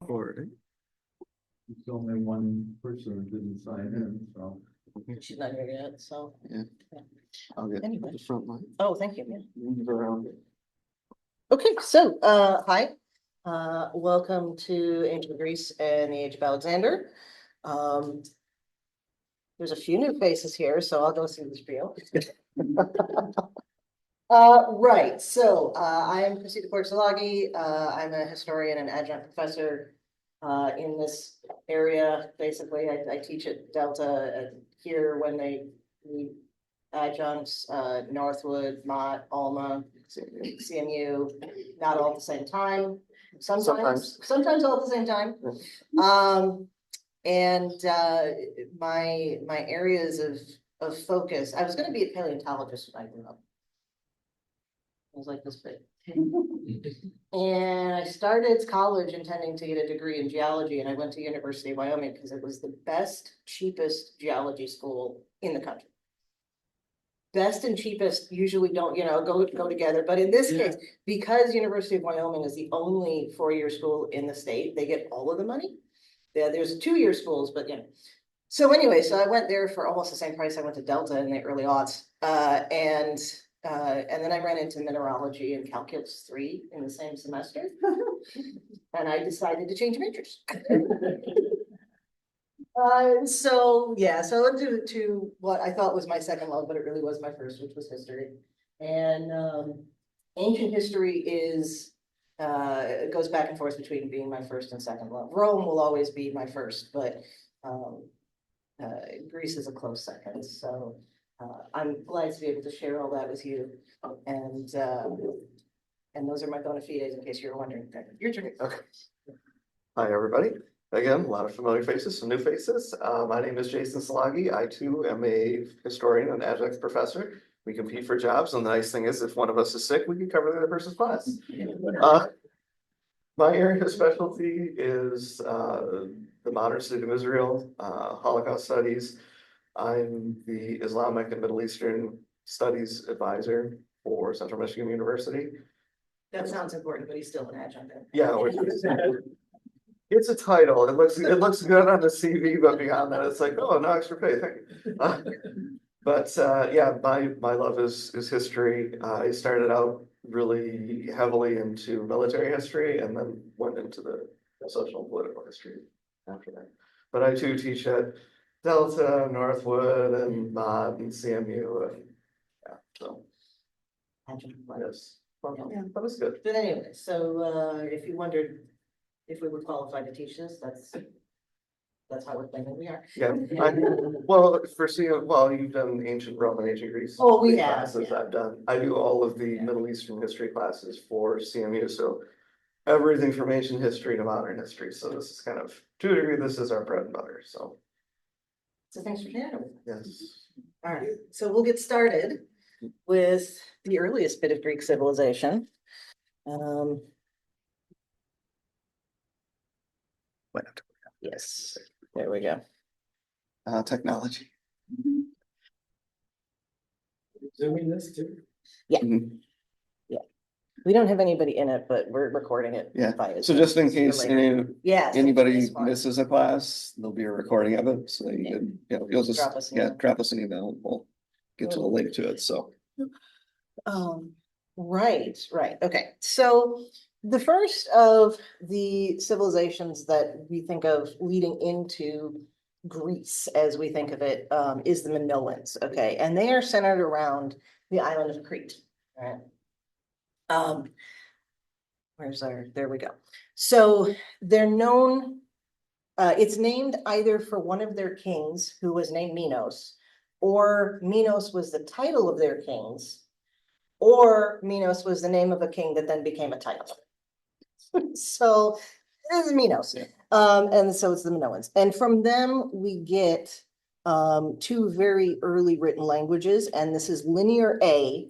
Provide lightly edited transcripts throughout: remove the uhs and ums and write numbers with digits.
recording. It's only one person who didn't sign in, so. She's not here yet, so. Yeah. Yeah. I'll get Anyway. the front line. Oh, thank you. Yeah. Move around. Okay, so, hi. Welcome to Ancient Greece and the Age of Alexander. There's a few new faces here, so I'll go through the spiel. Right, so, I am Christina Porcelagi. I'm a historian and adjunct professor in this area. Basically, I teach at Delta here when they need adjuncts, Northwood, Mott, Alma, CMU, not all at the same time. Sometimes all at the same time. And my areas of focus, I was going to be a paleontologist when I grew up. I was like this big. And I started college intending to get a degree in geology, and I went to University of Wyoming because it was the best, cheapest geology school in the country. Best and cheapest usually don't, go together, but in this case, because University of Wyoming is the only four-year school in the state, they get all of the money. Yeah, there's two-year schools, but So anyway, so I went there for almost the same price I went to Delta in the early aughts, and then I ran into mineralogy and calculus 3 in the same semester, and I decided to change majors. So to what I thought was my second love, but it really was my first, which was history. And ancient history is it goes back and forth between being my first and second love. Rome will always be my first, but Greece is a close second. So I'm glad to be able to share all that with you. And those are my bona fides in case you're wondering. Your turn. Okay. Hi, everybody. Again, a lot of familiar faces, some new faces. My name is Jason Salagi. I too am a historian and adjunct professor. We compete for jobs, and the nice thing is if one of us is sick, we can cover the other person's class. My area of specialty is the modern state of Israel, Holocaust studies. I'm the Islamic and Middle Eastern Studies advisor for Central Michigan University. That sounds important, but he's still an adjunct. Yeah, it's a title. It looks good on the CV, but beyond that, it's like, oh, no extra pay. Thank you. But yeah, my love is history. I started out really heavily into military history and then went into the social and political history after that. But I too teach at Delta, Northwood, and Mott and CMU, and so yes, well, yeah, that was good. But anyway, so if you wondered if we were qualified to teach this, that's how we're thinking we are. Yeah, well, you've done ancient Rome and ancient Greece. Oh, we have, classes yeah. I do all of the Middle Eastern history classes for CMU, so everything from ancient history to modern history. So this is kind of, to a degree, this is our bread and butter, so. So thanks for sharing. Yes. All right, so we'll get started with the earliest bit of Greek civilization. Yes, there we go. Technology. Doing this too? Yeah. Mhm. Yeah, we don't have anybody in it, but we're recording it. Yeah, via so Zoom just in for case later. Yeah, so anybody this one. misses a class, there'll be a recording of it, so you can, you'll just, Drop us an email. drop us an email, and we'll get to the link to it, so. Right, okay. So the first of the civilizations that we think of leading into Greece, as we think of it, is the Minoans, okay? And they are centered around the island of Crete, right? There we go. So they're known, it's named either for one of their kings who was named Minos, or Minos was the title of their kings, or Minos was the name of a king that then became a title. So this is Minos. Yeah. And so it's the Minoans. And from them, we get two very early written languages, and this is Linear A,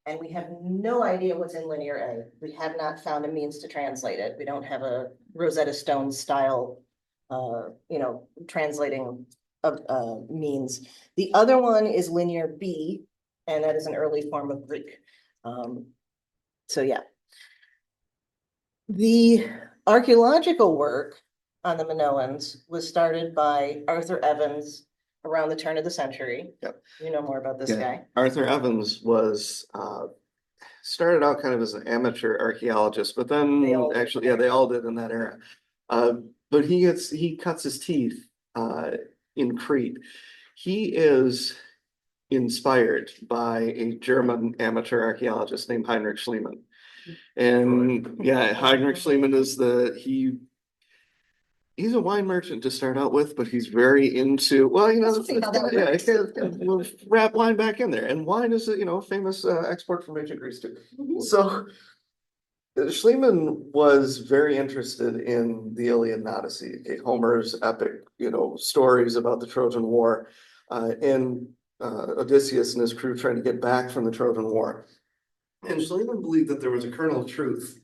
and we have no idea what's in Linear A. We have not found a means to translate it. We don't have a Rosetta Stone style, translating of means. The other one is Linear B, and that is an early form of Greek. So yeah. The Archaeological work on the Minoans was started by Arthur Evans around the turn of the century. Yep. You know more about this Yeah. guy. Arthur Evans was started out kind of as an amateur archaeologist, but then They all did. actually, yeah, they all did in that era. But he cuts his teeth in Crete. He is inspired by a German amateur archaeologist named Heinrich Schliemann. And yeah, Heinrich Schliemann is he's a wine merchant to start out with, but he's very into, well, Let's see how that works. we'll wrap wine back in there. And wine is, famous export from ancient Greece too. So Schliemann was very interested in the Iliad and Odyssey, okay, Homer's epic, stories about the Trojan War, and Odysseus and his crew trying to get back from the Trojan War. And Schliemann believed that there was a kernel of truth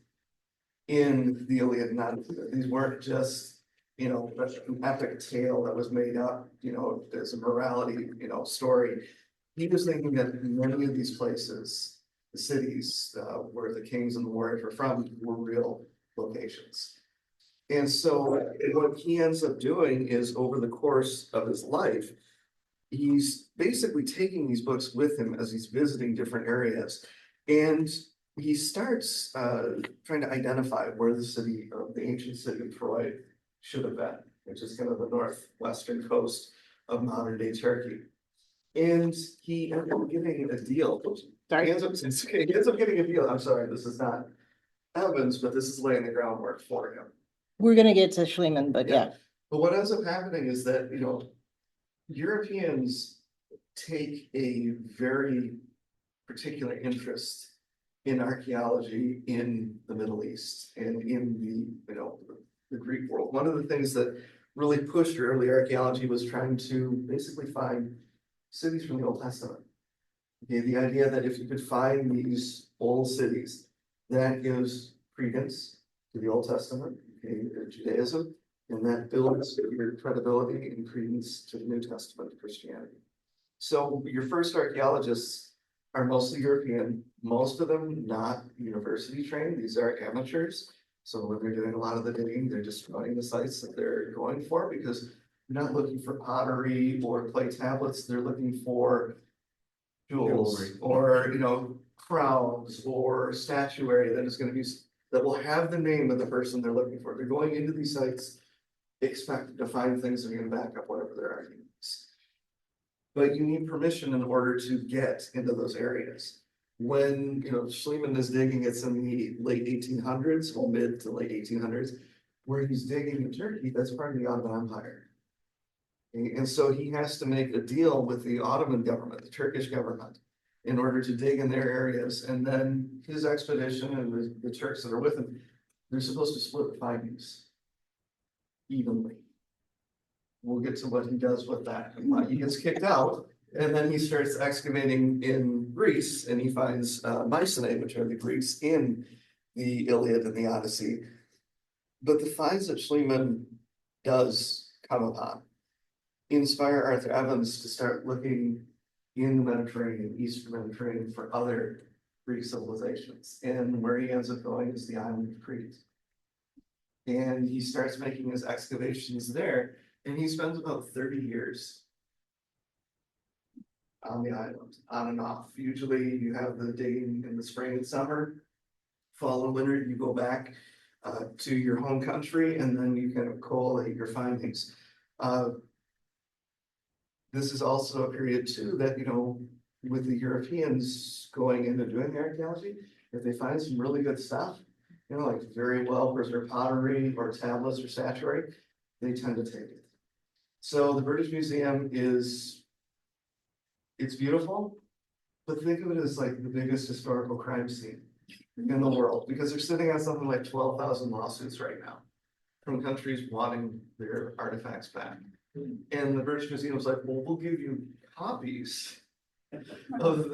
in the Iliad and Odyssey. These weren't just, an epic tale that was made up, as a morality, story. He was thinking that many of these places, the cities where the kings and the warriors were from, were real locations. And so what he ends up doing is, over the course of his life, he's basically taking these books with him as he's visiting different areas. And he starts trying to identify where the ancient city of Troy should have been, which is kind of the northwestern coast of modern day Turkey. And he ends up getting a deal. He ends up getting a deal. I'm sorry, this is not Evans, but this is laying the groundwork for him. We're gonna get to Schliemann, but yeah. But what ends up happening is that, Europeans take a very particular interest in archaeology in the Middle East and in the Greek world. One of the things that really pushed early archaeology was trying to basically find cities from the Old Testament. Okay, the idea that if you could find these old cities, that gives credence to the Old Testament, okay, Judaism, and that builds your credibility and credence to the New Testament, Christianity. So your first archaeologists are mostly European, most of them not university trained. These are amateurs. So when they're doing a lot of the digging, they're destroying the sites that they're going for, because they're not looking for pottery or clay tablets. They're looking for jewelry or, crowns or statuary that will have the name of the person they're looking for. They're going into these sites expected to find things that are going to back up whatever their argument is. But you need permission in order to get into those areas. When, Schliemann is digging, it's in the late 1800s, well, mid to late 1800s, where he's digging in Turkey, that's part of the Ottoman Empire. And so he has to make a deal with the Ottoman government, the Turkish government, in order to dig in their areas. And then his expedition and the Turks that are with him, they're supposed to split the findings evenly. We'll get to what he does with that. He gets kicked out, and then he starts excavating in Greece, and he finds Mycenae, which are the Greeks in the Iliad and the Odyssey. But the finds that Schliemann does come upon inspire Arthur Evans to start looking in the Mediterranean, Eastern Mediterranean, for other Greek civilizations. And where he ends up going is the island of Crete. And he starts making his excavations there, and he spends about 30 years on the island, on and off. Usually you have the digging in the spring and summer, fall and winter, you go back to your home country, and then you kind of collate your findings. This is also a period too that, with the Europeans going in and doing archaeology, if they find some really good stuff, like very well preserved pottery or tablets or statuary, they tend to take it. So the British Museum it's beautiful, but think of it as like the biggest historical crime scene in the world, because they're sitting on something like 12,000 lawsuits right now from countries wanting their artifacts back. And the British Museum was like, well, we'll give you copies of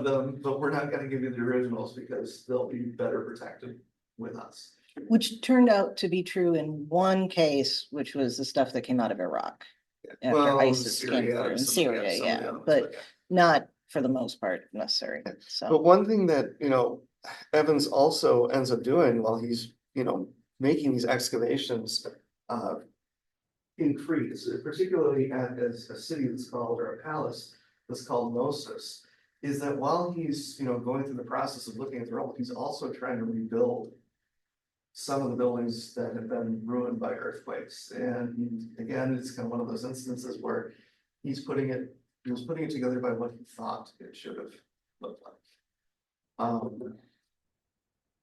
them, but we're not going to give you the originals because they'll be better protected with us. Which turned out to be true in one case, which was the stuff that came out of Iraq. After ISIS came through in Syria, yeah, but not for the most part necessary. So, but one thing that Evans also ends up doing while he's making these excavations, in Crete, particularly at a city that's called, or a palace that's called Knossos, is that while he's, going through the process of looking at the rubble, he's also trying to rebuild some of the buildings that have been ruined by earthquakes. And again, it's kind of one of those instances where he was putting it together by what he thought it should have looked like.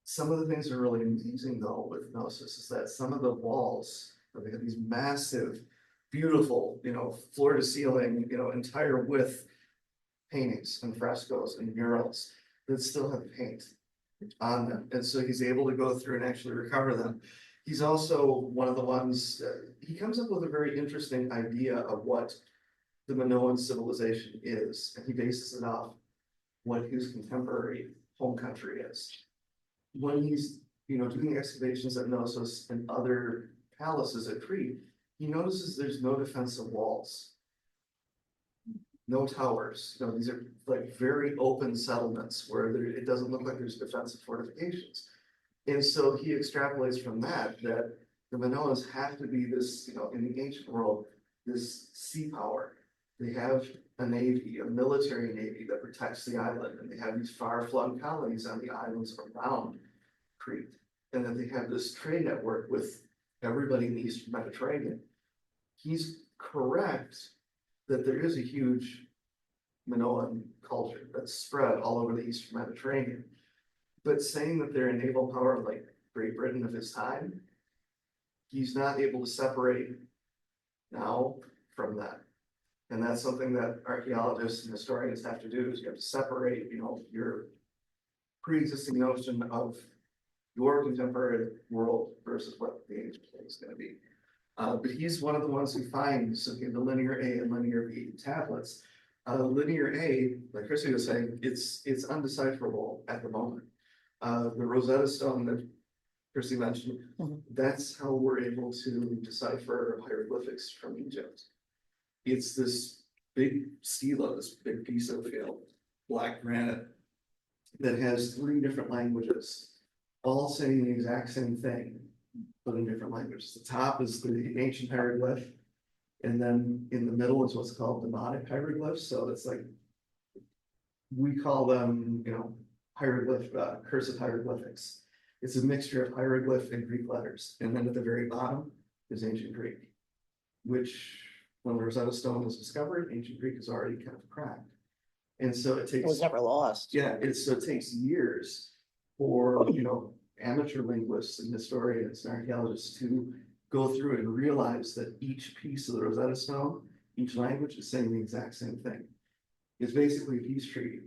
Some of the things that are really amazing though with Knossos is that some of the walls, they have these massive, beautiful, floor to ceiling, entire width paintings and frescoes and murals that still have paint on them. And so he's able to go through and actually recover them. He's also one of the ones, he comes up with a very interesting idea of what the Minoan civilization is, and he bases it off what his contemporary home country is. When he's, doing excavations at Knossos and other palaces at Crete, he notices there's no defensive walls, no towers. These are like very open settlements where it doesn't look like there's defensive fortifications. And so he extrapolates from that the Minoans have to be this, in the ancient world, this sea power. They have a navy, a military navy that protects the island, and they have these far-flung colonies on the islands around Crete, and that they have this trade network with everybody in the Eastern Mediterranean. He's correct that there is a huge Minoan culture that's spread all over the Eastern Mediterranean, but saying that they're a naval power like Great Britain of his time, he's not able to separate now from that. And that's something that archaeologists and historians have to do, is you have to separate, your pre-existing notion of your contemporary world versus what the ancient world is going to be. But he's one of the ones who finds, the linear A and linear B tablets. Linear A, like Chrissy was saying, it's undecipherable at the moment. The Rosetta Stone that Chrissy mentioned, that's how we're able to decipher hieroglyphics from Egypt. It's this big stela, this big piece of black granite that has 3 different languages, all saying the exact same thing, but in different languages. The top is the ancient hieroglyph, and then in the middle is what's called demonic hieroglyphs. So it's like, we call them, hieroglyph, cursive hieroglyphics. It's a mixture of hieroglyph and Greek letters. And then at the very bottom is ancient Greek, which when the Rosetta Stone was discovered, ancient Greek is already kind of cracked. And so it takes. It was never lost. Yeah, it takes years for, amateur linguists and historians and archaeologists to go through and realize that each piece of the Rosetta Stone, each language is saying the exact same thing. It's basically a peace treaty,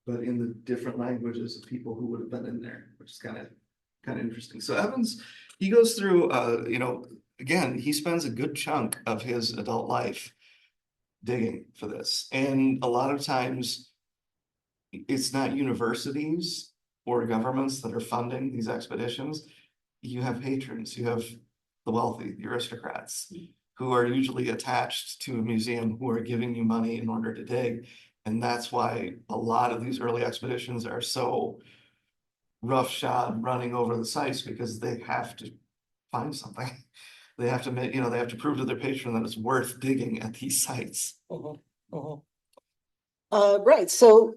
but in the different languages of people who would have been in there, which is kind of interesting. So Evans, he goes through, again, he spends a good chunk of his adult life digging for this. And a lot of times it's not universities or governments that are funding these expeditions. You have patrons, you have the wealthy, the aristocrats, who are usually attached to a museum, who are giving you money in order to dig. And that's why a lot of these early expeditions are so roughshod, running over the sites, because they have to find something. They have to make, they have to prove to their patron that it's worth digging at these sites. Right, so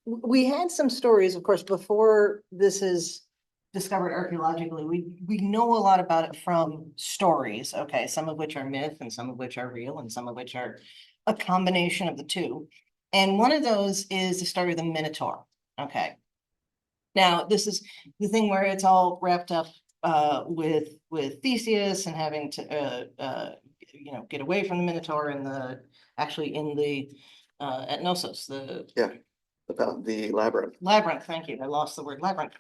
we had some stories, of course, before this is discovered archaeologically. We know a lot about it from stories, okay, some of which are myth and some of which are real and some of which are a combination of the two. And one of those is the story of the Minotaur, okay. Now, this is the thing where it's all wrapped up with Theseus and having to get away from the Minotaur and at Knossos, The labyrinth. Labyrinth, thank you. I lost the word labyrinth.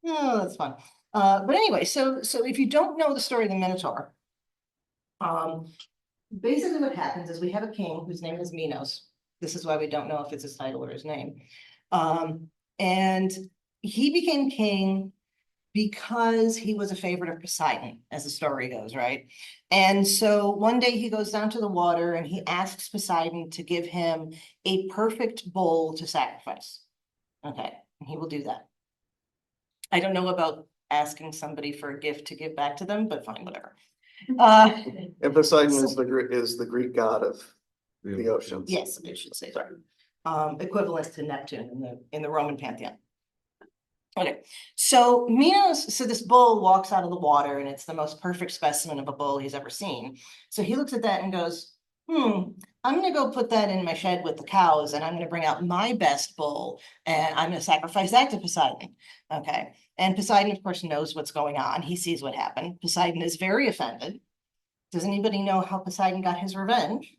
Oh, that's fun. But anyway, so if you don't know the story of the Minotaur, basically what happens is we have a king whose name is Minos. This is why we don't know if it's his title or his name. And he became king because he was a favorite of Poseidon, as the story goes, right? And so one day he goes down to the water and he asks Poseidon to give him a perfect bull to sacrifice. Okay, and he will do that. I don't know about asking somebody for a gift to give back to them, but fine, whatever. And Poseidon So- is the Greek god of the oceans. Yes, I should say that. Equivalent to Neptune in the Roman pantheon. Okay, so Minos, so this bull walks out of the water and it's the most perfect specimen of a bull he's ever seen. So he looks at that and goes, I'm gonna go put that in my shed with the cows and I'm gonna bring out my best bull and I'm gonna sacrifice that to Poseidon. Okay, and Poseidon, of course, knows what's going on. He sees what happened. Poseidon is very offended. Does anybody know how Poseidon got his revenge?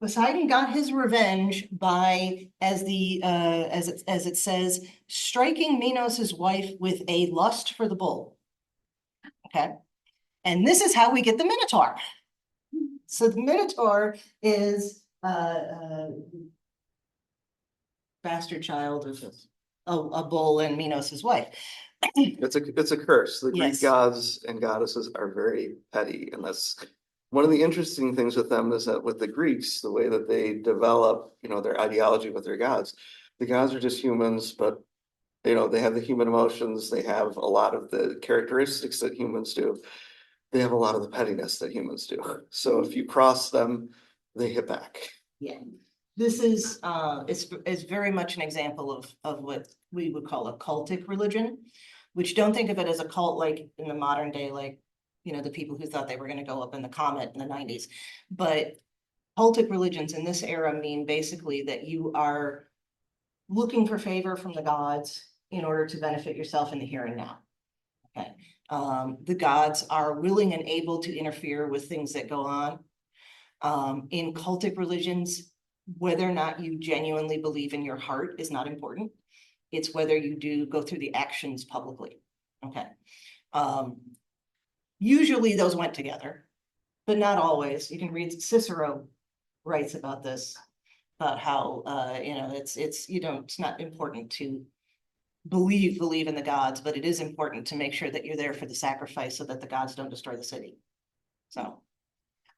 Poseidon got his revenge by, as it says, striking Minos' wife with a lust for the bull. Okay, and this is how we get the Minotaur. So the Minotaur is bastard child of a bull and Minos' wife. It's a curse. The Greek Yes. gods and goddesses are very petty, and that's one of the interesting things with them is that with the Greeks, the way that they develop, their ideology with their gods, the gods are just humans, but they have the human emotions, they have a lot of the characteristics that humans do. They have a lot of the pettiness that humans do. So if you cross them, they hit back. Yeah, this is it's very much an example of what we would call a cultic religion, which don't think of it as a cult like in the modern day, like the people who thought they were going to go up in the comet in the 90s. But cultic religions in this era mean basically that you are looking for favor from the gods in order to benefit yourself in the here and now. Okay, the gods are willing and able to interfere with things that go on. In cultic religions, whether or not you genuinely believe in your heart is not important. It's whether you do go through the actions publicly. Okay. Usually those went together, but not always. You can read Cicero writes about this, about how it's not important to believe in the gods, but it is important to make sure that you're there for the sacrifice so that the gods don't destroy the city. So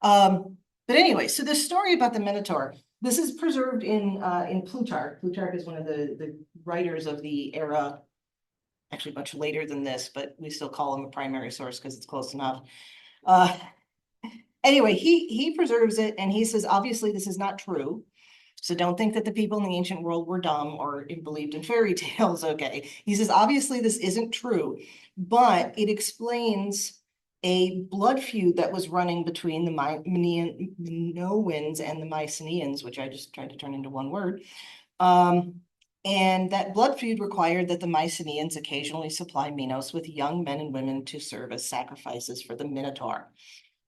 but anyway, so this story about the Minotaur, this is preserved in Plutarch. Plutarch is one of the writers of the era, actually much later than this, but we still call him a primary source because it's close enough. Anyway, he preserves it and he says, obviously this is not true. So don't think that the people in the ancient world were dumb or believed in fairy tales, okay? He says, obviously this isn't true, but it explains a blood feud that was running between the Minoans and the Mycenaeans, which I just tried to turn into one word. And that blood feud required that the Mycenaeans occasionally supply Minos with young men and women to serve as sacrifices for the Minotaur.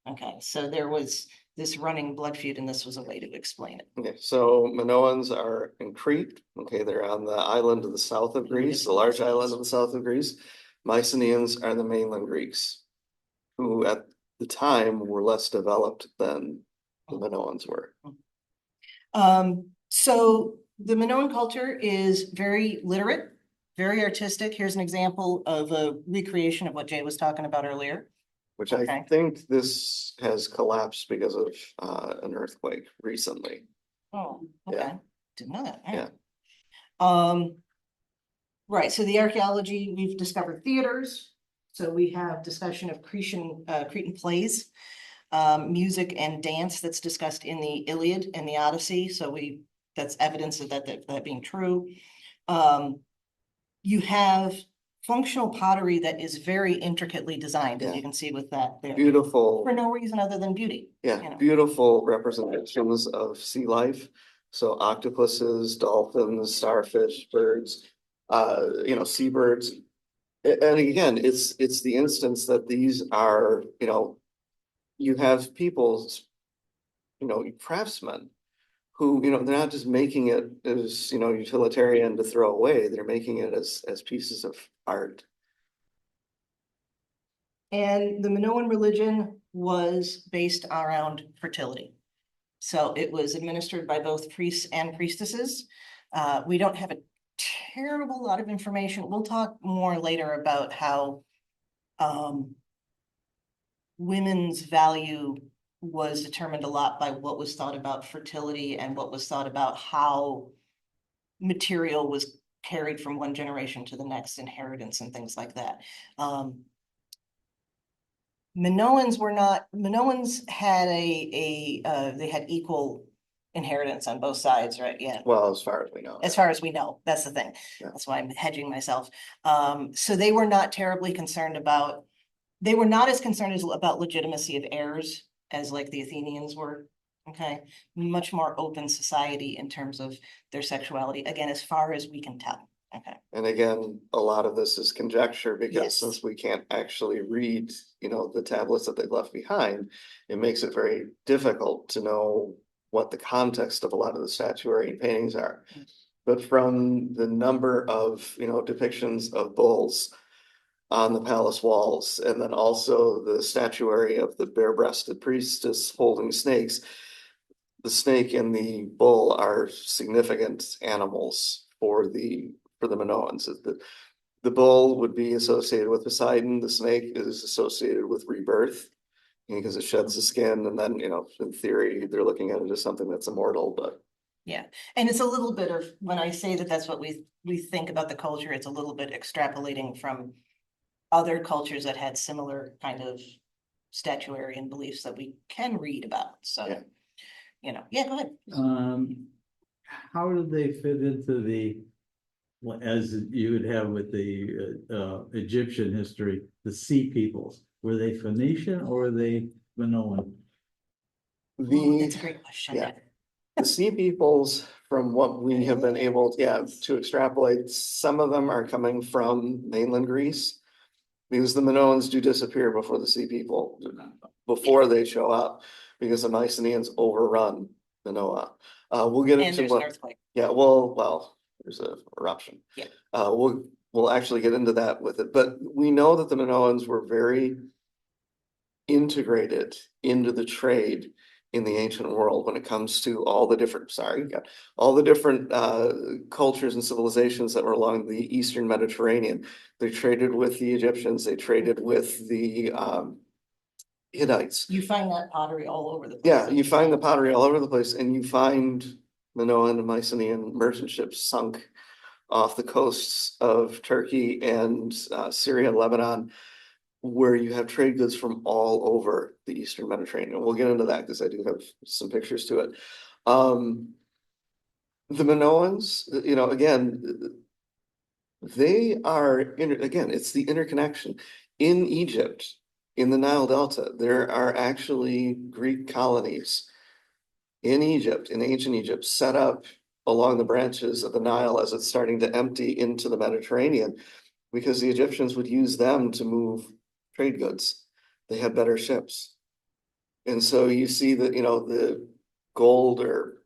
Okay, so there was this running blood feud, and this was a way to explain it. Okay, so Minoans are in Crete. Okay, they're on the island to the south of Greece, the large island to the south of Greece. Mycenaeans are the mainland Greeks, who at the time were less developed than the Minoans were. So the Minoan culture is very literate, very artistic. Here's an example of a recreation of what Jay was talking about earlier. Which I think this has collapsed because of an earthquake recently. Oh, okay. Yeah. Didn't know that. Yeah. Right, so the archaeology, we've discovered theaters. So we have discussion of Cretan plays, music and dance that's discussed in the Iliad and the Odyssey. So that's evidence of that being true. You have functional pottery that is very intricately designed, as you can see with that there. Beautiful. For no reason other than beauty. Yeah, beautiful representations of sea life. So octopuses, dolphins, starfish, birds, seabirds. And again, it's the instance that these are, you have people's, craftsmen who, they're not just making it as, utilitarian to throw away. They're making it as pieces of art. And the Minoan religion was based around fertility. So it was administered by both priests and priestesses. We don't have a terrible lot of information. We'll talk more later about how women's value was determined a lot by what was thought about fertility and what was thought about how material was carried from one generation to the next, inheritance and things like that. Minoans had they had equal inheritance on both sides, right? Yeah. Well, as far as we know. As far as we know, that's the thing. Yeah. That's why I'm hedging myself. So they were not terribly concerned about, they were not as concerned about legitimacy of heirs as like the Athenians were. Okay, much more open society in terms of their sexuality, again, as far as we can tell. Okay. And again, a lot of this is conjecture because Yes. since we can't actually read, the tablets that they've left behind, it makes it very difficult to know what the context of a lot of the statuary and paintings are. But from the number of, depictions of bulls on the palace walls, and then also the statuary of the bare-breasted priestess holding snakes, the snake and the bull are significant animals for the Minoans. The bull would be associated with Poseidon, the snake is associated with rebirth, because it sheds the skin, and then, in theory, they're looking at it as something that's immortal, but. Yeah, and it's a little bit of, when I say that that's what we think about the culture, it's a little bit extrapolating from other cultures that had similar kind of statuary and beliefs that we can read about, so. Yeah. Yeah, go ahead. How did they fit into the, well, as you would have with the Egyptian history, the sea peoples? Were they Phoenician or were they Minoan? That's a great question. Yeah. The sea peoples, from what we have been able, to extrapolate, some of them are coming from mainland Greece. Because the Minoans do disappear before the sea people, before they show up, because the Mycenaeans overrun Minoa. We'll get And into there's an what, earthquake. yeah, well, there's a eruption. Yeah. We'll actually get into that with it, but we know that the Minoans were very integrated into the trade in the ancient world when it comes to all the different, cultures and civilizations that were along the Eastern Mediterranean. They traded with the Egyptians, they traded with the Hittites. You find that pottery all over the place. Yeah, you find the pottery all over the place, and you find Minoan and Mycenaean merchant ships sunk off the coasts of Turkey and Syria and Lebanon, where you have trade goods from all over the Eastern Mediterranean. We'll get into that because I do have some pictures to it. The Minoans, again, they are, again, it's the interconnection. In Egypt, in the Nile Delta, there are actually Greek colonies in Egypt, in ancient Egypt, set up along the branches of the Nile as it's starting to empty into the Mediterranean, because the Egyptians would use them to move trade goods. They had better ships. And so you see that, the gold or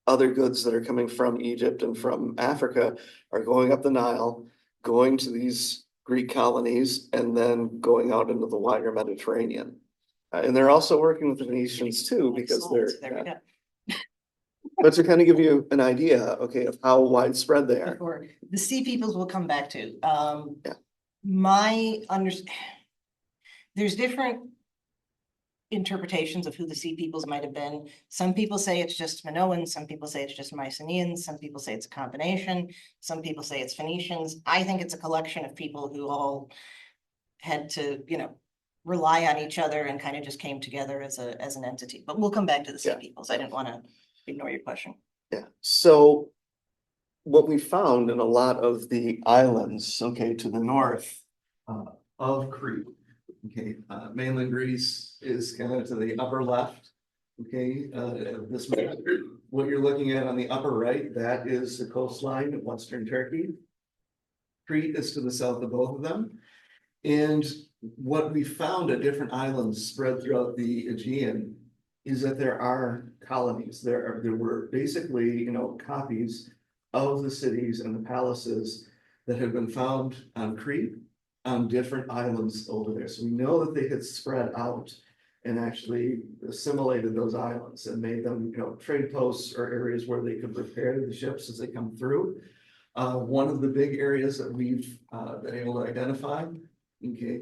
other goods that are coming from Egypt and from Africa are going up the Nile, going to these Greek colonies, and then going out into the wider Mediterranean. And they're also working with the Phoenicians too, because There we go. but to kind of give you an idea, okay, of how widespread they are. Or the sea peoples will come back to. Yeah. There's different interpretations of who the sea peoples might have been. Some people say it's just Minoans, some people say it's just Mycenaeans, some people say it's a combination, some people say it's Phoenicians. I think it's a collection of people who all had to, rely on each other and kind of just came together as an entity. But we'll come back to the sea peoples. I didn't want to ignore your question. Yeah, so what we found in a lot of the islands, okay, to the north of Crete, okay, mainland Greece is kind of to the upper left, okay, this map. What you're looking at on the upper right, that is the coastline of Western Turkey. Crete is to the south of both of them. And what we found at different islands spread throughout the Aegean is that there are colonies. There were basically, copies of the cities and the palaces that have been found on Crete on different islands over there. So we know that they had spread out and actually assimilated those islands and made them, trade posts or areas where they could repair the ships as they come through. One of the big areas that we've been able to identify, okay,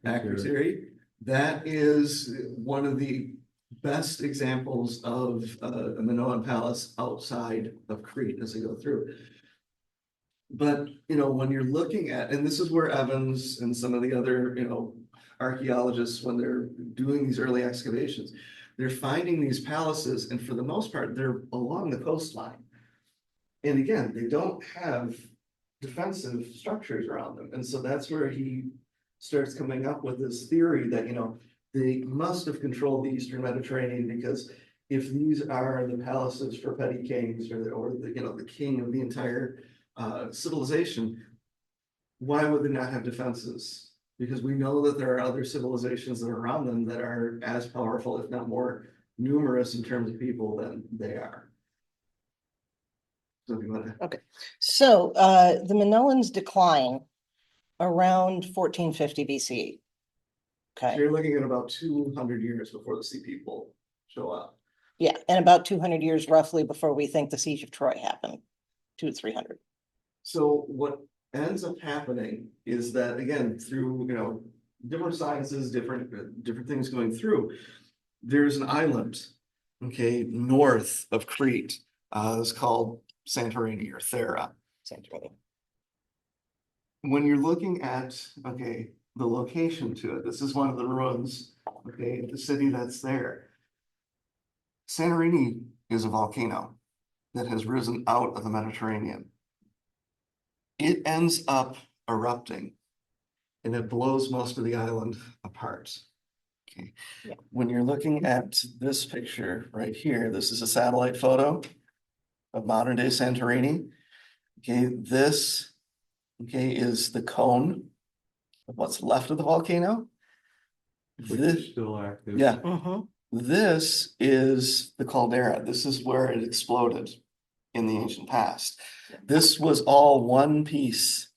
Akrotiri, that is one of the best examples of a Minoan palace outside of Crete as they go through. But, when you're looking at, and this is where Evans and some of the other, archaeologists, when they're doing these early excavations, they're finding these palaces, and for the most part, they're along the coastline. And again, they don't have defensive structures around them, and so that's where he starts coming up with this theory that, they must have controlled the Eastern Mediterranean, because if these are the palaces for petty kings, or the king of the entire civilization, why would they not have defenses? Because we know that there are other civilizations that are around them that are as powerful, if not more numerous in terms of people than they are. So if you want to, So the Minoans decline around 1450 BCE. so Okay, you're looking at about 200 years before the sea people show up. yeah, and about 200 years roughly before we think the siege of Troy happened, 200 to 300. So what ends up happening is that, again, through, different sciences, different things going through, there's an island, okay, north of Crete, it's called Santorini or Thera. Santorini. When you're looking at, okay, the location to it, this is one of the ruins, okay, the city that's there. Santorini is a volcano that has risen out of the Mediterranean. It ends up erupting and it blows most of the island apart. Okay. Yeah. When you're looking at this picture right here, this is a satellite photo of modern day Santorini. Okay, this, okay, is the cone of what's left of the volcano. Which This, is still active. yeah, Mhm. this is the caldera. This is where it exploded in the ancient past. This was all one piece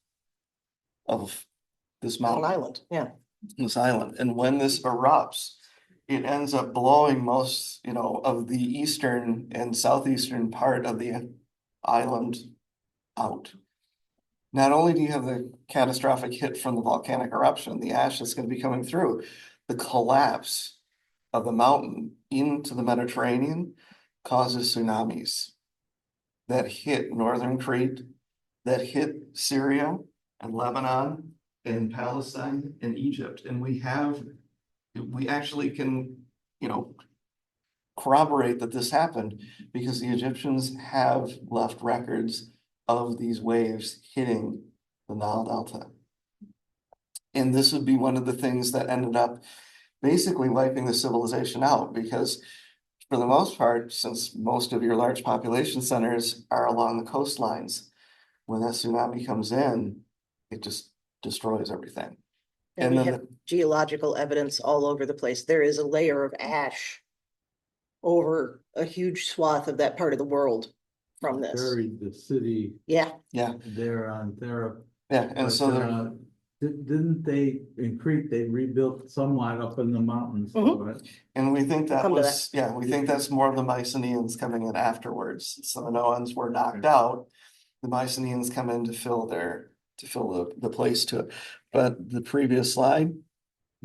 of this An mountain, island, yeah. this island. And when this erupts, it ends up blowing most, of the eastern and southeastern part of the island out. Not only do you have the catastrophic hit from the volcanic eruption, the ash that's going to be coming through, the collapse of the mountain into the Mediterranean causes tsunamis that hit northern Crete, that hit Syria and Lebanon and Palestine and Egypt. And we actually can, corroborate that this happened because the Egyptians have left records of these waves hitting the Nile Delta. And this would be one of the things that ended up basically wiping the civilization out, because for the most part, since most of your large population centers are along the coastlines, when that tsunami comes in, it just destroys everything. And And we then have geological evidence all over the place. There is a layer of ash over a huge swath of that part of the world from this. Buried the city Yeah, there on Thera. and But, so there, didn't they, in Crete, they rebuilt somewhat up in the mountains, right? and we think that Come to was, we think that's more of the Mycenaeans coming in afterwards. So the Minoans were knocked out. The Mycenaeans come in to fill the place to it. But the previous slide,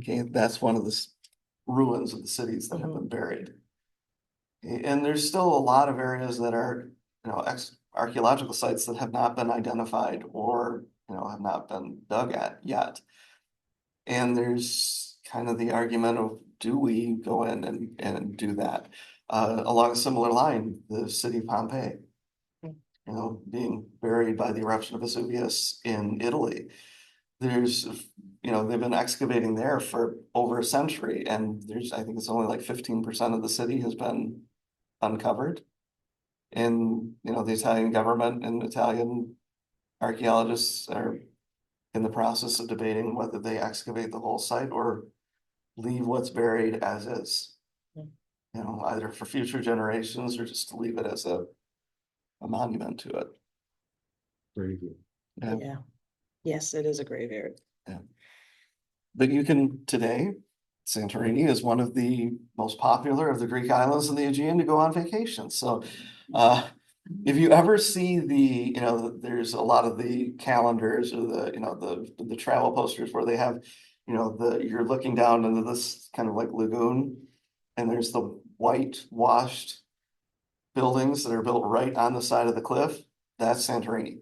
okay, that's one of the ruins of the cities that have been buried. And there's still a lot of areas that are, archaeological sites that have not been identified or, have not been dug at yet. And there's kind of the argument of, do we go in and do that? Along a similar line, the city of Pompeii, being buried by the eruption of Vesuvius in Italy. There's, they've been excavating there for over a century, and I think it's only like 15% of the city has been uncovered. And, the Italian government and Italian archaeologists are in the process of debating whether they excavate the whole site or leave what's buried as is. Either for future generations or just to leave it as a monument to it. Crazy. yeah. Yes, it is a graveyard. But you can today, Santorini is one of the most popular of the Greek islands in the Aegean to go on vacation. So if you ever see there's a lot of the calendars or the travel posters where they have, you're looking down into this kind of like lagoon, and there's the white washed buildings that are built right on the side of the cliff. That's Santorini.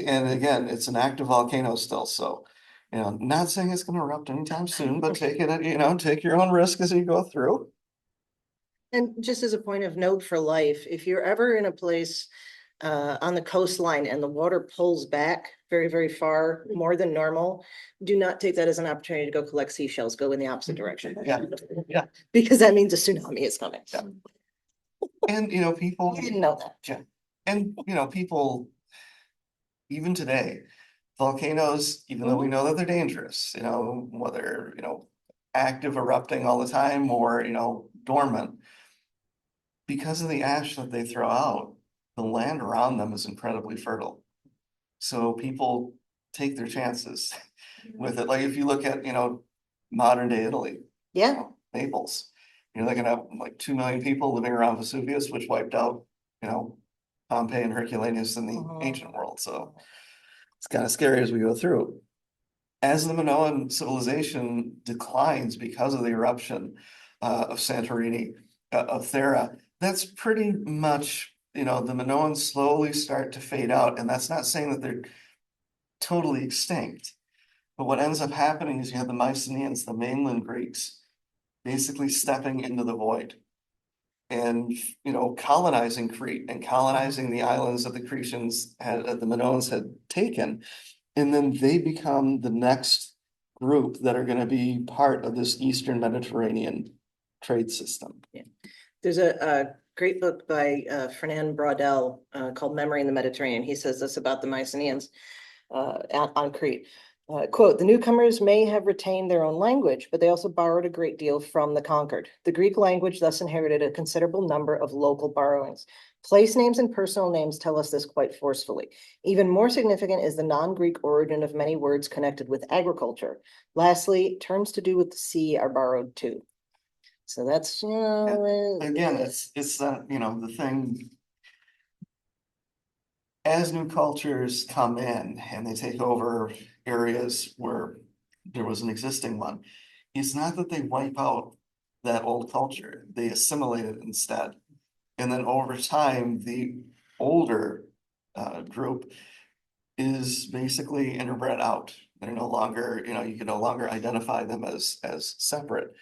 And again, it's an active volcano still, so, you know, not saying it's gonna erupt anytime soon, but take it, you know, take your own risk as you go through. And just as a point of note for life, if you're ever in a place on the coastline and the water pulls back very, very far, more than normal, do not take that as an opportunity to go collect seashells. Go in the opposite direction. Yeah, yeah. Because that means a tsunami is coming. Yeah. And, you know, people, We didn't know that. yeah, and, you know, people, even today, volcanoes, even though we know that they're dangerous, you know, whether, you know, active erupting all the time or, you know, dormant, because of the ash that they throw out, the land around them is incredibly fertile. So people take their chances with it. Like if you look at, you know, modern day Italy, Yeah, Naples, you're looking at like 2 million people living around Vesuvius, which wiped out, you know, Pompeii and Herculaneum in the ancient world. So it's kind of scary as we go through. As the Minoan civilization declines because of the eruption of Santorini, of Thera, that's pretty much, you know, the Minoans slowly start to fade out. And that's not saying that they're totally extinct. But what ends up happening is you have the Mycenaeans, the mainland Greeks, basically stepping into the void and, you know, colonizing Crete and colonizing the islands that the Cretians had, the Minoans had taken. And then they become the next group that are going to be part of this Eastern Mediterranean trade system. there's a great book by Fernand Braudel called Memory in the Mediterranean. He says this about the Mycenaeans on Crete. Quote, the newcomers may have retained their own language, but they also borrowed a great deal from the conquered. The Greek language thus inherited a considerable number of local borrowings. Place names and personal names tell us this quite forcefully. Even more significant is the non-Greek origin of many words connected with agriculture. Lastly, terms to do with the sea are borrowed too. So that's, Again, it's you know, the thing. As new cultures come in and they take over areas where there was an existing one, it's not that they wipe out that old culture, they assimilate it instead. And then over time, the older group is basically interbred out. They're no longer, you know, you can no longer identify them as separate.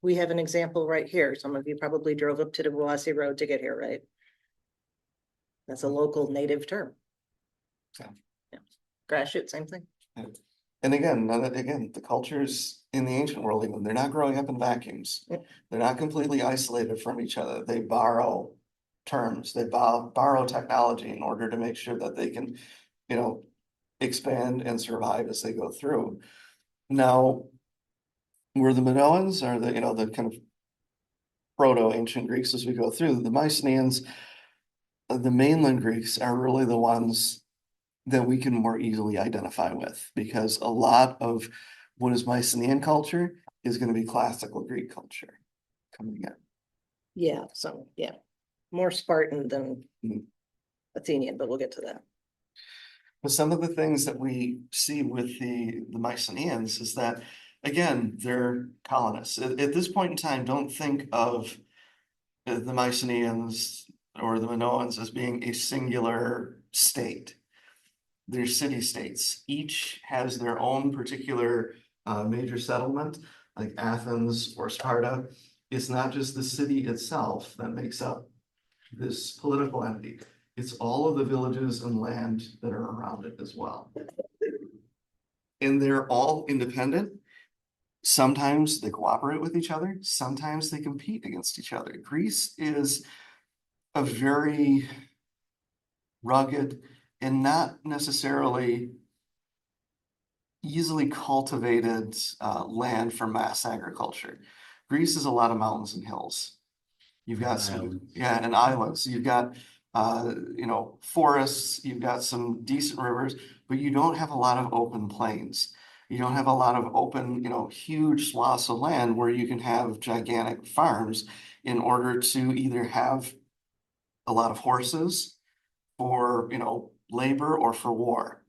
we have an example right here. Some of you probably drove up to the Wassy Road to get here, right? That's a local native term. Yeah. Yeah. Grass shoot, same thing. And again, the cultures in the ancient world, even they're not growing up in vacuums. Yep. They're not completely isolated from each other. They borrow terms, they borrow technology in order to make sure that they can, you know, expand and survive as they go through. Now, were the Minoans or the, you know, the kind of proto-ancient Greeks as we go through, the Mycenaeans, the mainland Greeks are really the ones that we can more easily identify with, because a lot of what is Mycenaean culture is going to be classical Greek culture coming in. Yeah, so, yeah, more Spartan than Mhm. Athenian, but we'll get to that. But some of the things that we see with the Mycenaeans is that, again, they're colonists. At this point in time, don't think of the Mycenaeans or the Minoans as being a singular state. They're city-states. Each has their own particular major settlement, like Athens or Sparta. It's not just the city itself that makes up this political entity. It's all of the villages and land that are around it as well. And they're all independent. Sometimes they cooperate with each other, sometimes they compete against each other. Greece is a very rugged and not necessarily easily cultivated land for mass agriculture. Greece is a lot of mountains and hills. You've got some, Islands. yeah, and islands. You've got, you know, forests. You've got some decent rivers, but you don't have a lot of open plains. You don't have a lot of open, you know, huge swaths of land where you can have gigantic farms in order to either have a lot of horses for, you know, labor or for war.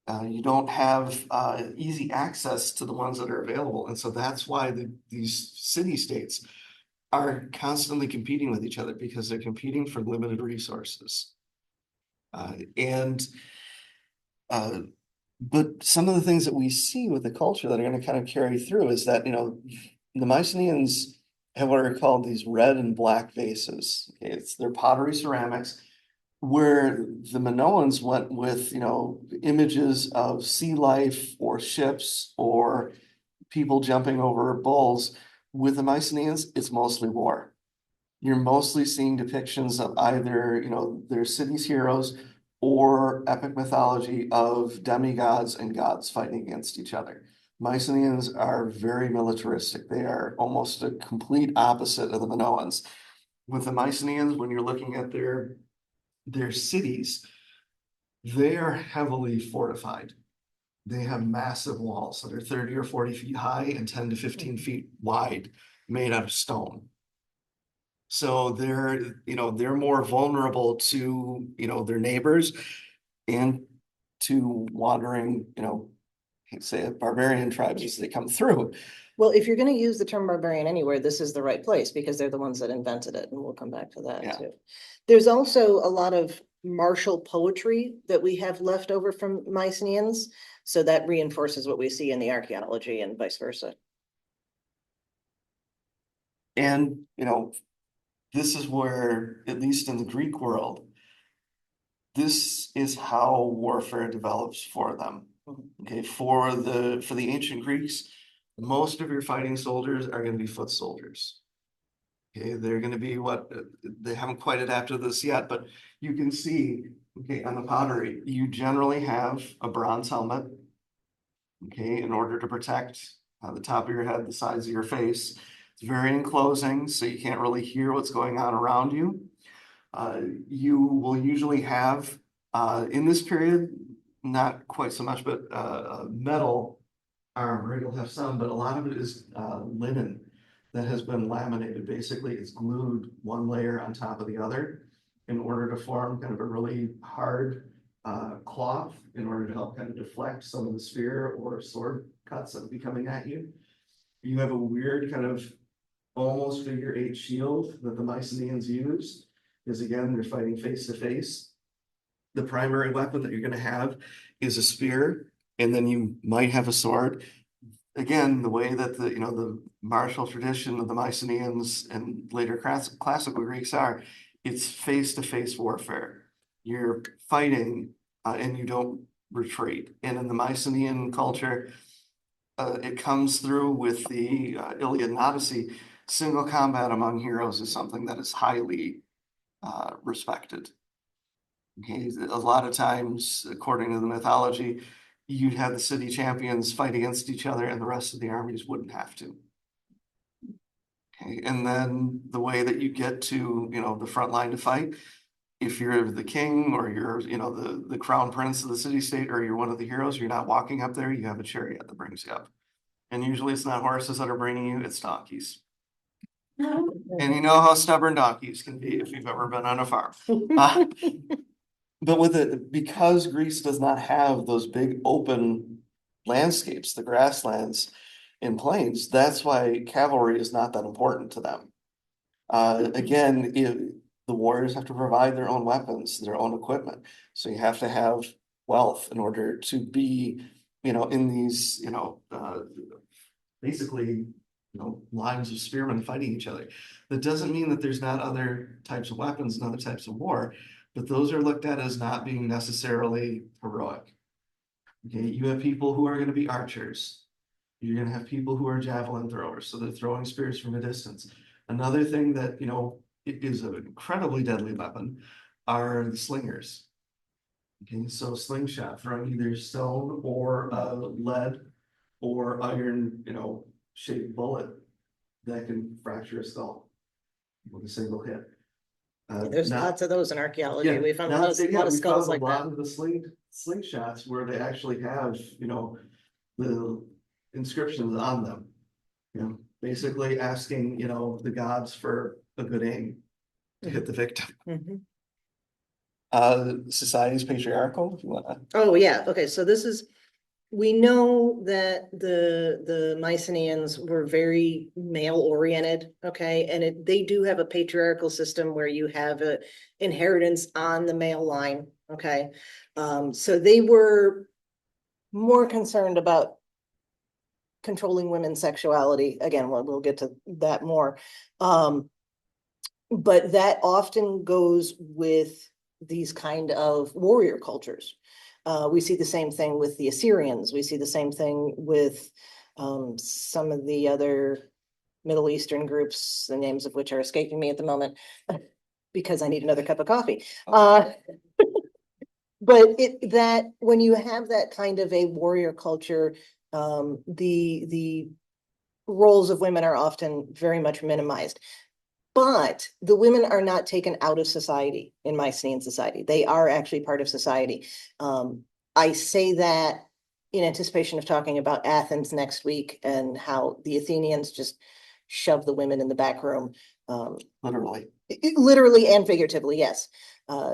You don't have easy access to the ones that are available. And so that's why these city-states are constantly competing with each other, because they're competing for limited resources. And but some of the things that we see with the culture that are going to kind of carry through is that, the Mycenaeans have what are called these red and black vases. Okay, they're pottery ceramics, where the Minoans went with, images of sea life or ships or people jumping over bulls. With the Mycenaeans, it's mostly war. You're mostly seeing depictions of either, their city's heroes or epic mythology of demigods and gods fighting against each other. Mycenaeans are very militaristic. They are almost a complete opposite of the Minoans. With the Mycenaeans, when you're looking at their cities, they are heavily fortified. They have massive walls that are 30 or 40 feet high and 10 to 15 feet wide, made out of stone. So they're more vulnerable to, their neighbors and to wandering, say barbarian tribes as they come through. Well, if you're gonna use the term barbarian anywhere, this is the right place because they're the ones that invented it, and we'll come back to that Yeah. too. There's also a lot of martial poetry that we have left over from Mycenaeans, so that reinforces what we see in the archaeology and vice versa. And, this is where, at least in the Greek world, this is how warfare develops for them. Okay, for the ancient Greeks, most of your fighting soldiers are going to be foot soldiers. Okay, they're going to be they haven't quite adapted this yet, but you can see, okay, on the pottery, you generally have a bronze helmet, okay, in order to protect the top of your head, the sides of your face. It's very enclosing, so you can't really hear what's going on around you. You will usually have, in this period, not quite so much, but metal armor. You'll have some, but a lot of it is linen that has been laminated. Basically, it's glued one layer on top of the other in order to form kind of a really hard cloth in order to help kind of deflect some of the spear or sword cuts that would be coming at you. You have a weird kind of almost figure eight shield that the Mycenaeans use, because again, they're fighting face to face. The primary weapon that you're going to have is a spear, and then you might have a sword. Again, the way that the martial tradition of the Mycenaeans and later classical Greeks are, it's face to face warfare. You're fighting and you don't retreat. And in the Mycenaean culture, it comes through with the Iliad and Odyssey. Single combat among heroes is something that is highly respected. Okay, a lot of times, according to the mythology, you'd have the city champions fight against each other and the rest of the armies wouldn't have to. Okay, and then the way that you get to, the front line to fight, if you're the king or you're, the crown prince of the city state, or you're one of the heroes, you're not walking up there, you have a chariot that brings you up. And usually it's not horses that are bringing you, it's donkeys. And you know how stubborn donkeys can be if you've ever been on a farm. But with it, because Greece does not have those big open landscapes, the grasslands and plains, that's why cavalry is not that important to them. Again, the warriors have to provide their own weapons, their own equipment. So you have to have wealth in order to be, in these, basically, lines of spearmen fighting each other. That doesn't mean that there's not other types of weapons and other types of war, but those are looked at as not being necessarily heroic. Okay, you have people who are going to be archers. You're going to have people who are javelin throwers, so they're throwing spears from a distance. Another thing that, it is an incredibly deadly weapon are the slingers. Okay, so slingshot throwing either stone or lead or iron, shaped bullet that can fracture a skull with a single hit. There's lots of those in archaeology. Yeah, We found a now, lot yeah, of we skulls found a like lot that. of the slingshots where they actually have, the inscriptions on them. Basically asking, the gods for a good aim to hit the victim. Mhm. Society's patriarchal, if you wanna. Oh, yeah, okay, so this is, we know that the Mycenaeans were very male oriented, okay, and they do have a patriarchal system where you have a inheritance on the male line, Okay, so they were more concerned about controlling women's sexuality. Again, we'll get to that more. But that often goes with these kind of warrior cultures. We see the same thing with the Assyrians. We see the same thing with some of the other Middle Eastern groups, the names of which are escaping me at the moment because I need another cup of coffee. But that when you have that kind of a warrior culture, the roles of women are often very much minimized. But the women are not taken out of society in Mycenaean society. They are actually part of society. I say that in anticipation of talking about Athens next week and how the Athenians just shove the women in the back room. Literally. Literally and figuratively, yes.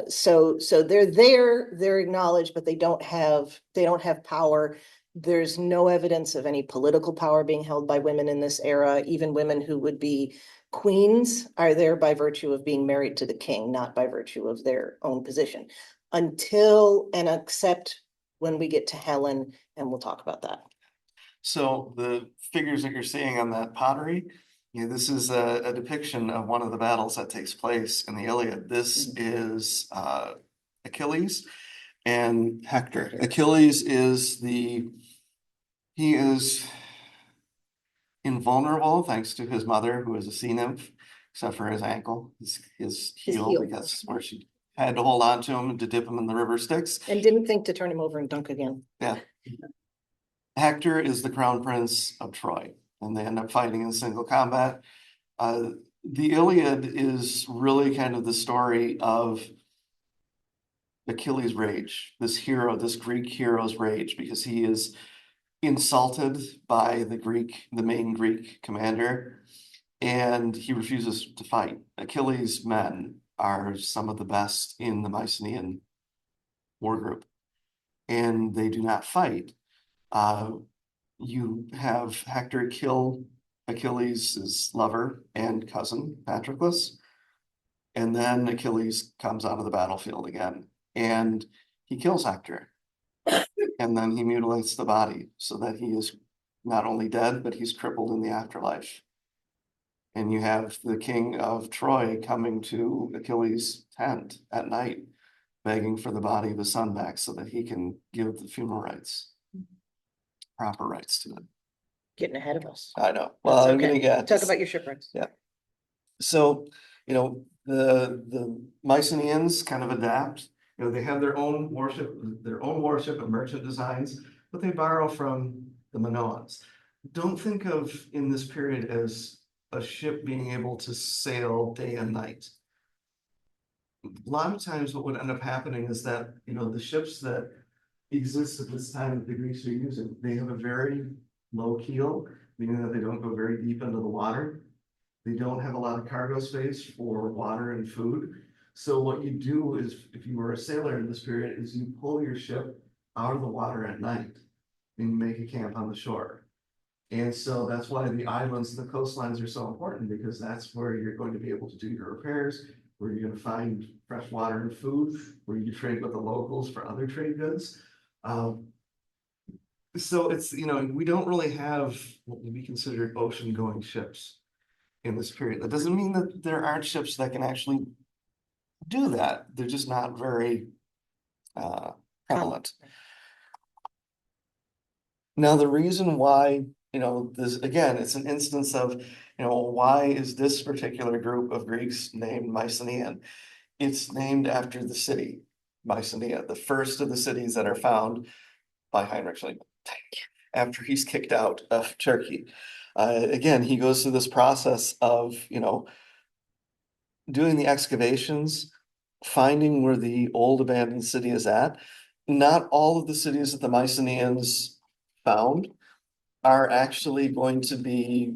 So they're there, they're acknowledged, but they don't have power. There's no evidence of any political power being held by women in this era. Even women who would be queens are there by virtue of being married to the king, not by virtue of their own position. Until and except when we get to Helen, and we'll talk about that. So the figures that you're seeing on that pottery, this is a depiction of one of the battles that takes place in the Iliad. This is Achilles and Hector. Achilles is he is invulnerable thanks to his mother, who is a sea nymph, except for his ankle, his heel, because where she had to hold on to him to dip him in the river Styx. And didn't think to turn him over and dunk again. Yeah. Hector is the crown prince of Troy, and they end up fighting in single combat. The Iliad is really kind of the story of Achilles' rage, this hero, this Greek hero's rage, because he is insulted by the main Greek commander, and he refuses to fight. Achilles' men are some of the best in the Mycenaean war group, and they do not fight. You have Hector kill Achilles' lover and cousin, Patroclus, and then Achilles comes out of the battlefield again, and he kills Hector. And then he mutilates the body so that he is not only dead, but he's crippled in the afterlife. And you have the king of Troy coming to Achilles' tent at night, begging for the body of his son back so that he can give the funeral rites, proper rites to it. Getting ahead of us. I know. Well, I'm gonna get Talk about your shipwrecks. Yeah. So, the Mycenaeans kind of adapt. They have their own warship and merchant designs, but they borrow from the Minoans. Don't think of in this period as a ship being able to sail day and night. A lot of times what would end up happening is that, the ships that exist at this time that the Greeks are using, they have a very low keel, meaning that they don't go very deep into the water. They don't have a lot of cargo space for water and food. So what you do is, if you were a sailor in this period, is you pull your ship out of the water at night and you make a camp on the shore. And so that's why the islands and the coastlines are so important, because that's where you're going to be able to do your repairs, where you're going to find fresh water and food, where you trade with the locals for other trade goods. So it's, we don't really have what would be considered ocean going ships in this period. That doesn't mean that there aren't ships that can actually do that. They're just not very prevalent. Now, the reason why, this, again, it's an instance of, why is this particular group of Greeks named Mycenaean? It's named after the city, Mycenae, the first of the cities that are found by Heinrich Schliemann after he's kicked out of Turkey. Again, he goes through this process of, doing the excavations, finding where the old abandoned city is at. Not all of the cities that the Mycenaeans found are actually going to be,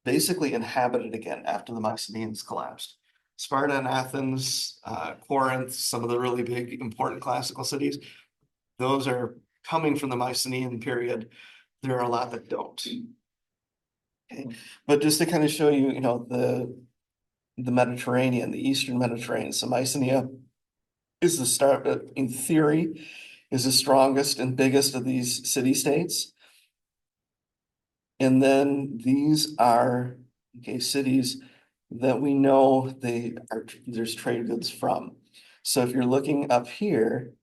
basically inhabited again after the Mycenaeans collapsed. Sparta and Athens, Corinth, some of the really big important classical cities, those are coming from the Mycenaean period. There are a lot that don't. Okay. But just to kind of show you, the Mediterranean, the Eastern Mediterranean, so Mycenae is the start, in theory, is the strongest and biggest of these city-states. And then these are, okay, cities that we know there's trade goods from. So if you're looking up here,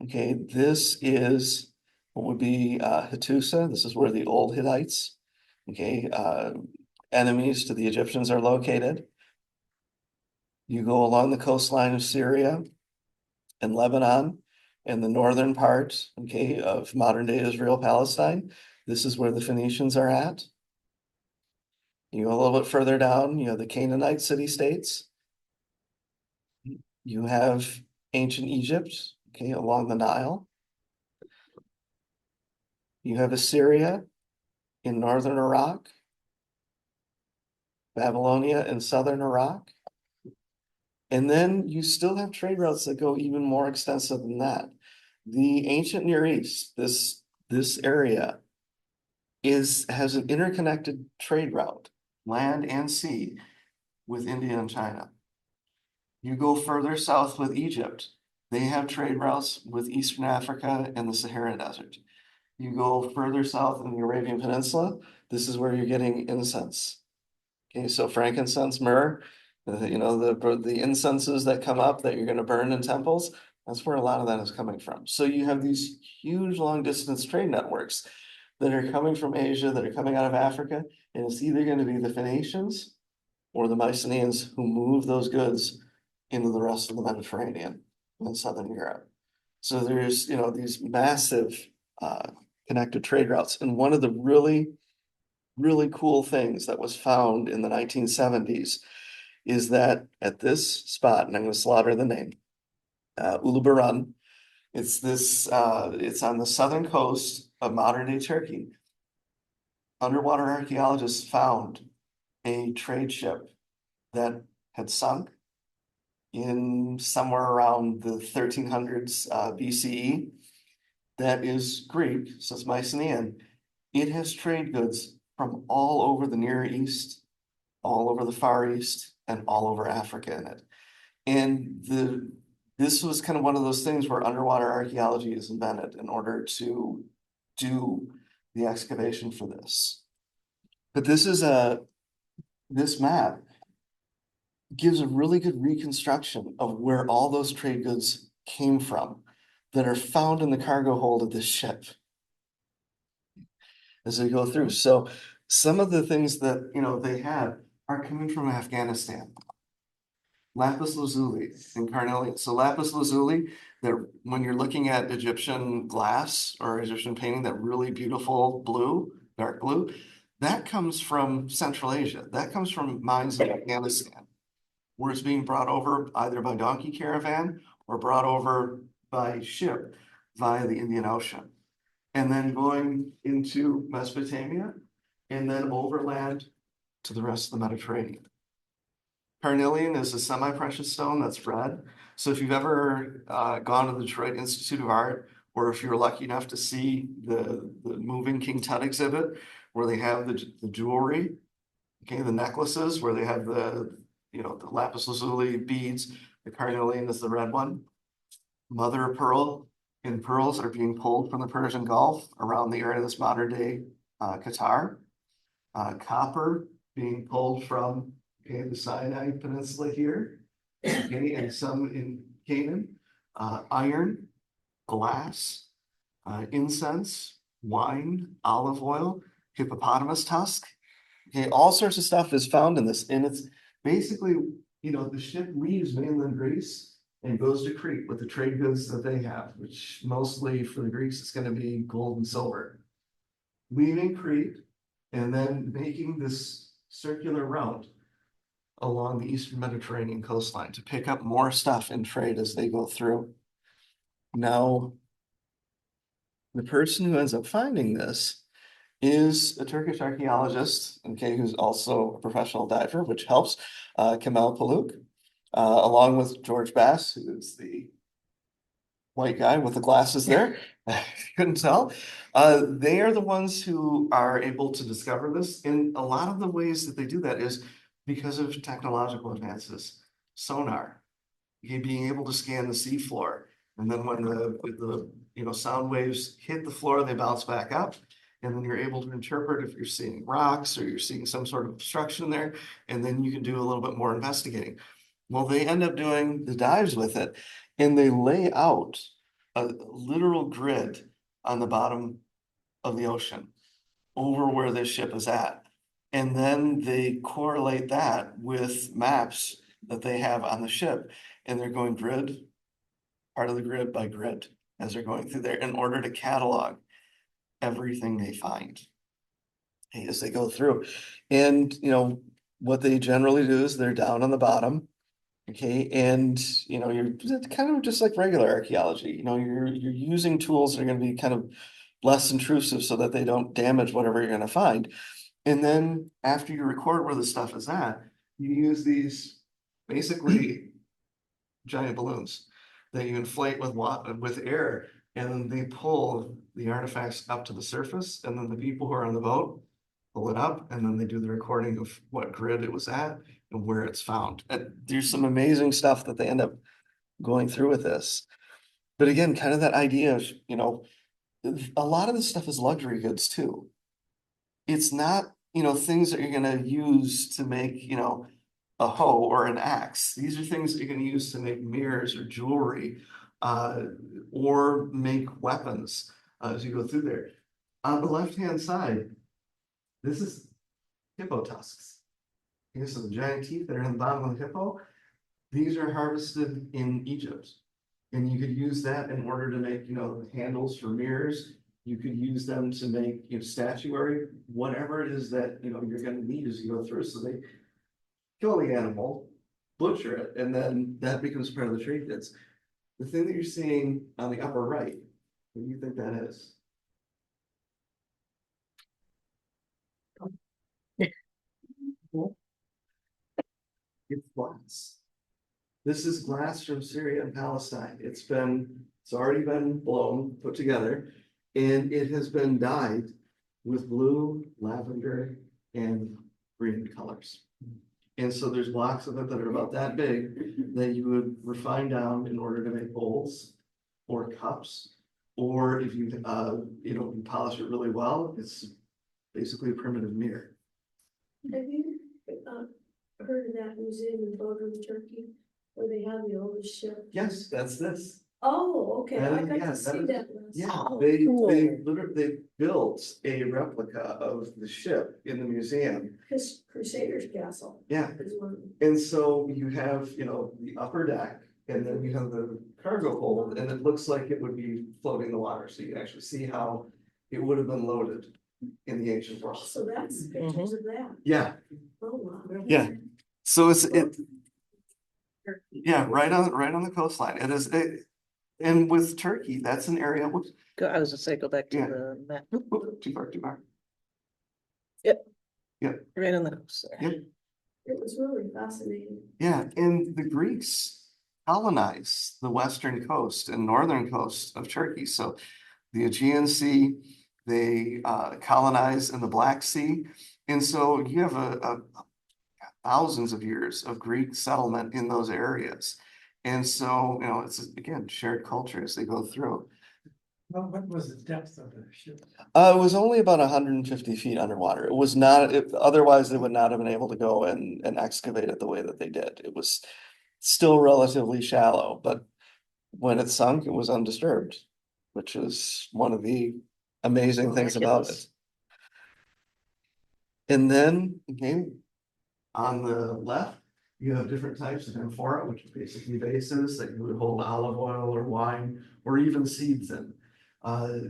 okay, this is what would be Hattusa. This is where the old Hittites, okay, enemies to the Egyptians are located. You go along the coastline of Syria and Lebanon and the northern part, okay, of modern day Israel, Palestine. This is where the Phoenicians are at. You go a little bit further down, you have the Canaanite city-states. You have ancient Egypt, okay, along the Nile. You have Assyria in northern Iraq, Babylonia in southern Iraq. And then you still have trade routes that go even more extensive than that. The ancient Near East, this area has an interconnected trade route, land and sea, with India and China. You go further south with Egypt, they have trade routes with Eastern Africa and the Sahara Desert. You go further south in the Arabian Peninsula, this is where you're getting incense. Okay, so frankincense, myrrh, the incenses that come up that you're going to burn in temples, that's where a lot of that is coming from. So you have these huge long distance trade networks that are coming from Asia, that are coming out of Africa, and it's either going to be the Phoenicians or the Mycenaeans who move those goods into the rest of the Mediterranean and Southern Europe. So there's, these massive connected trade routes. And one of the really cool things that was found in the 1970s is that at this spot, and I'm going to slaughter the name, Uluburun, it's on the southern coast of modern day Turkey. Underwater archaeologists found a trade ship that had sunk in somewhere around the 1300s BCE. That is Greek, so it's Mycenaean. It has trade goods from all over the Near East, all over the Far East, and all over Africa in it. And this was kind of one of those things where underwater archaeology is invented in order to do the excavation for this. But this map gives a really good reconstruction of where all those trade goods came from that are found in the cargo hold of this ship as we go through. So some of the things that they had are coming from Afghanistan. Lapis lazuli and carnelian. So lapis lazuli, that when you're looking at Egyptian glass or Egyptian painting, that really beautiful blue, dark blue, that comes from Central Asia. That comes from mines in Afghanistan, where it's being brought over either by donkey caravan or brought over by ship via the Indian Ocean. And then going into Mesopotamia and then overland to the rest of the Mediterranean. Carnelian is a semi-precious stone that's red. So if you've ever gone to the Detroit Institute of Art, or if you're lucky enough to see the moving King Tut exhibit, where they have the jewelry, okay, the necklaces, where they have the lapis lazuli beads, the carnelian is the red one. Mother of pearl and pearls are being pulled from the Persian Gulf around the area that's modern day Qatar. Copper being pulled from the Sinai Peninsula here, okay, and some in Canaan. Iron, glass, incense, wine, olive oil, hippopotamus tusk. Okay, all sorts of stuff is found in this, and it's basically, the ship leaves mainland Greece and goes to Crete with the trade goods that they have, which mostly for the Greeks it's going to be gold and silver. Leaving Crete and then making this circular route along the Eastern Mediterranean coastline to pick up more stuff in trade as they go through. Now, the person who ends up finding this is a Turkish archaeologist, okay, who's also a professional diver, which helps, Kemal Paluk, along with George Bass, who's the white guy with the glasses there. Couldn't tell. They are the ones who are able to discover this. And a lot of the ways that they do that is because of technological advances. Sonar. okay, being able to scan the seafloor. And then when the sound waves hit the floor, they bounce back up. And then you're able to interpret if you're seeing rocks or you're seeing some sort of obstruction there, and then you can do a little bit more investigating. Well, they end up doing the dives with it, and they lay out a literal grid on the bottom of the ocean over where this ship is at. And then they correlate that with maps that they have on the ship, and they're going grid, part of the grid by grid, as they're going through there in order to catalog everything they find as they go through. And, what they generally do is they're down on the bottom. Okay, and you're it's kind of just like regular archaeology, you're using tools that are gonna be kind of less intrusive so that they don't damage whatever you're gonna find. And then after you record where the stuff is at, you use these basically giant balloons that you inflate with air, and then they pull the artifacts up to the surface, and then the people who are on the boat pull it up, and then they do the recording of what grid it was at and where it's found. And there's some amazing stuff that they end up going through with this. But again, kind of that idea of, a lot of this stuff is luxury goods too. It's not, things that you're gonna use to make, a hoe or an axe. These are things that you're gonna use to make mirrors or jewelry, or make weapons, as you go through there. On the left-hand side, this is hippo tusks. Here's some giant teeth that are in the bottom of the hippo. These are harvested in Egypt. And you could use that in order to make, handles for mirrors. You could use them to make, statuary, whatever it is that, you're gonna need as you go through. So they kill the animal, butcher it, and then that becomes part of the trade goods. The thing that you're seeing on the upper right, what do you think that is? It's glass. This is glass from Syria and Palestine. It's already been blown, put together, and it has been dyed with blue, lavender, and green colors. And so there's blocks of it that are about that big that you would refine down in order to make bowls or cups. Or if you polish it really well, it's basically a primitive mirror. Have you heard of that museum in Bodrum, Turkey, where they have the oldest ship? Yes, that's this. Oh, okay, I got Yeah, to see that last. Yeah, Oh, they cool. they built a replica of the ship in the museum. His Crusaders Castle Yeah, is one. and so you have, the upper deck, and then you have the cargo hold, and it looks like it would be floating in the water, so you can actually see how it would have been loaded in the ancient world. So that's pictures of that. Yeah, Oh, wow. yeah. So yeah, right on the coastline. It is, and with Turkey, that's an area, whoops, I was gonna say, go back to Yeah. the map, whoop, too far. right on the coast there. Yep. It was really fascinating. Yeah, and the Greeks colonized the western coast and northern coast of Turkey. So the Aegean Sea, they colonized in the Black Sea. And so you have a thousands of years of Greek settlement in those areas. And so, it's again, shared culture as they go through. Well, what was the depth of the ship? It was only about 150 feet underwater. It was not, otherwise they would not have been able to go and excavate it the way that they did. It was still relatively shallow, but when it sunk, it was undisturbed, which is one of the amazing things about it. Miraculous. And then, okay, on the left, you have different types of amphora, which is basically vases that you would hold olive oil or wine or even seeds in.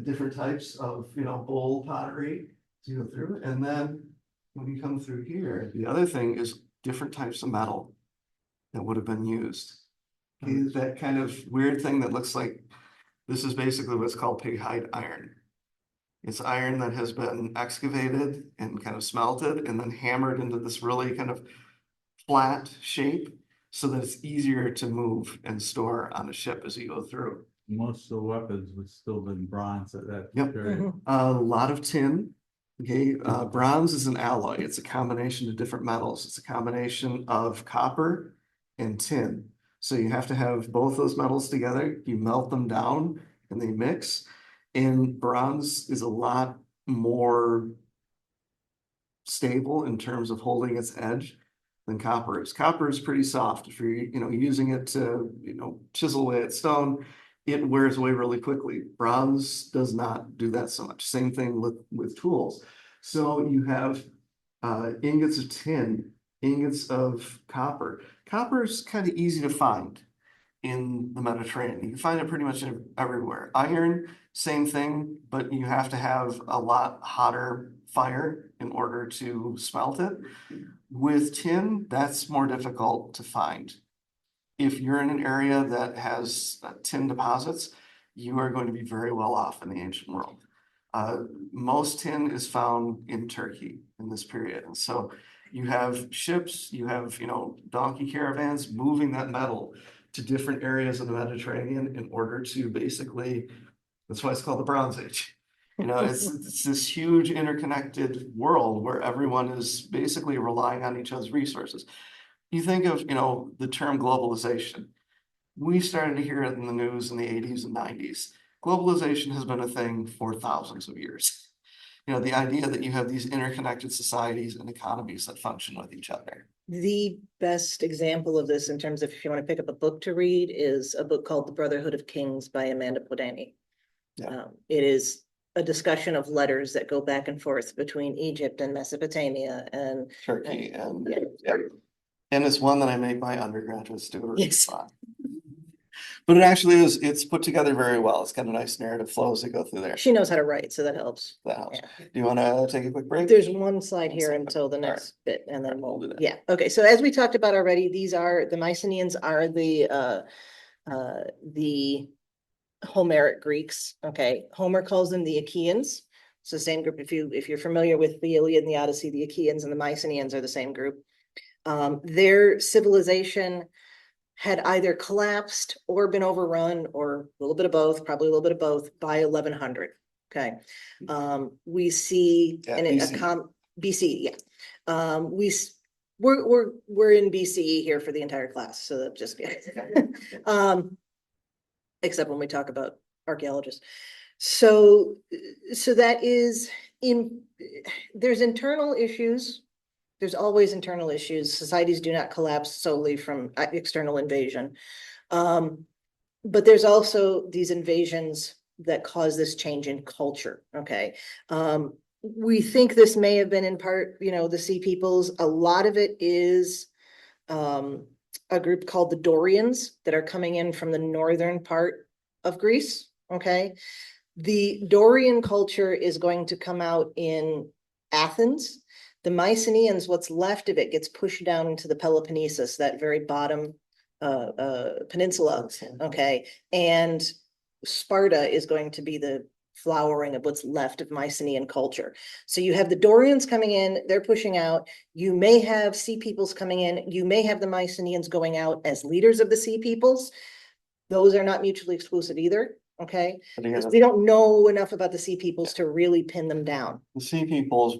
Different types of, bowl pottery to go through. And then when you come through here, the other thing is different types of metal that would have been used. Okay, that kind of weird thing that looks like, this is basically what's called pig hide iron. It's iron that has been excavated and kind of smelted and then hammered into this really kind of flat shape so that it's easier to move and store on a ship as you go through. Most of the weapons would still been bronze at that Yep. period. A lot of tin. Okay, bronze is an alloy. It's a combination of different metals. It's a combination of copper and tin. So you have to have both those metals together, you melt them down and they mix. And bronze is a lot more stable in terms of holding its edge than copper is. Copper is pretty soft. If you're, using it to, chisel away at stone, it wears away really quickly. Bronze does not do that so much. Same thing with tools. So you have ingots of tin, ingots of copper. Copper is kind of easy to find in the Mediterranean. You can find it pretty much everywhere. Iron, same thing, but you have to have a lot hotter fire in order to smelt it. With tin, that's more difficult to find. If you're in an area that has tin deposits, you are going to be very well off in the ancient world. Most tin is found in Turkey in this period. And so you have ships, you have, donkey caravans moving that metal to different areas of the Mediterranean in order to basically, that's why it's called the Bronze Age. It's this huge interconnected world where everyone is basically relying on each other's resources. You think of, the term globalization. We started to hear it in the news in the 80s and 90s. Globalization has been a thing for thousands of years. The idea that you have these interconnected societies and economies that function with each other. The best example of this in terms of if you want to pick up a book to read is a book called The Brotherhood of Kings by Amanda Podany. Yeah. It is a discussion of letters that go back and forth between Egypt and Mesopotamia and Turkey and yeah. yeah. And it's one that I make my undergraduate students Yes. on. But it actually it's put together very well. It's got a nice narrative flow as they go through there. She knows how to write, so that helps. That helps. Yeah. Do you want to take a quick break? There's one slide here One until the second. All next bit, and then We'll do that. yeah, okay, so as we talked about already, these are, the Mycenaeans are the Homeric Greeks, okay? Homer calls them the Achaeans. It's the same group. If you're familiar with the Iliad and the Odyssey, the Achaeans and the Mycenaeans are the same group. Their civilization had either collapsed or been overrun, or a little bit of both, probably a little bit of both, by 1100. Okay, we see Yeah, BC, yeah. We're in BCE here for the entire class, so that just except when we talk about archaeologists. So that is there's internal issues. There's always internal issues. Societies do not collapse solely from external invasion. But there's also these invasions that cause this change in culture, okay? We think this may have been in part, the Sea Peoples. A lot of it is a group called the Dorians that are coming in from the northern part of Greece, okay? The Dorian culture is going to come out in Athens. The Mycenaeans, what's left of it, gets pushed down into the Peloponnesus, that very bottom peninsula, okay? And Sparta is going to be the flowering of what's left of Mycenaean culture. So you have the Dorians coming in, they're pushing out. You may have Sea Peoples coming in. You may have the Mycenaeans going out as leaders of the Sea Peoples. Those are not mutually exclusive either, okay? We don't know enough about the Sea Peoples to really pin them down. The Sea Peoples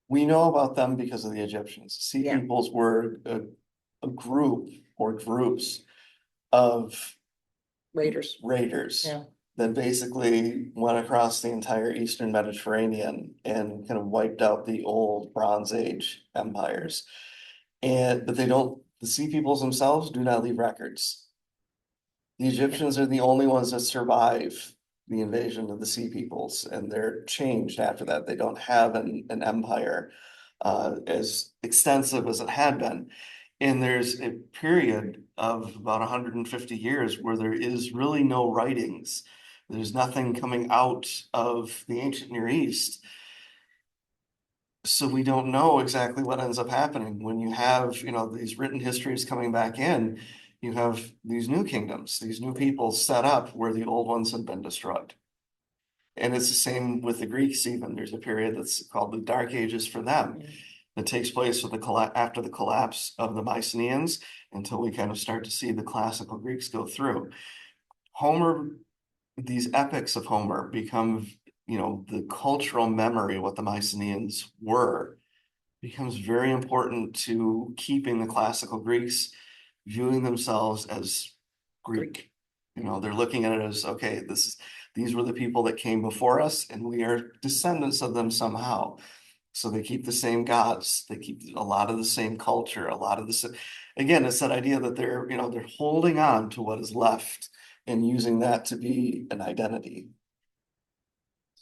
we know about them because of the Egyptians. Sea Yeah. Peoples were a group or groups of Raiders. raiders that basically went across the entire Eastern Mediterranean and kind of wiped out the old Bronze Age empires. But the Sea Peoples themselves do not leave records. The Egyptians are the only ones that survive the invasion of the Sea Peoples, and they're changed after that. They don't have an empire as extensive as it had been. And there's a period of about 150 years where there is really no writings. There's nothing coming out of the ancient Near East. So we don't know exactly what ends up happening when you have, these written histories coming back in. You have these new kingdoms, these new peoples set up where the old ones had been destroyed. And it's the same with the Greeks even. There's a period that's called the Dark Ages for them that takes place with after the collapse of the Mycenaeans until we kind of start to see the classical Greeks go through. Homer, these epics of Homer become, the cultural memory of what the Mycenaeans were becomes very important to keeping the classical Greeks viewing themselves as Greek. You know, they're looking at it as, okay, these were the people that came before us and we are descendants of them somehow. So they keep the same gods, they keep a lot of the same culture, a lot of again, it's that idea that they're holding on to what is left and using that to be an identity.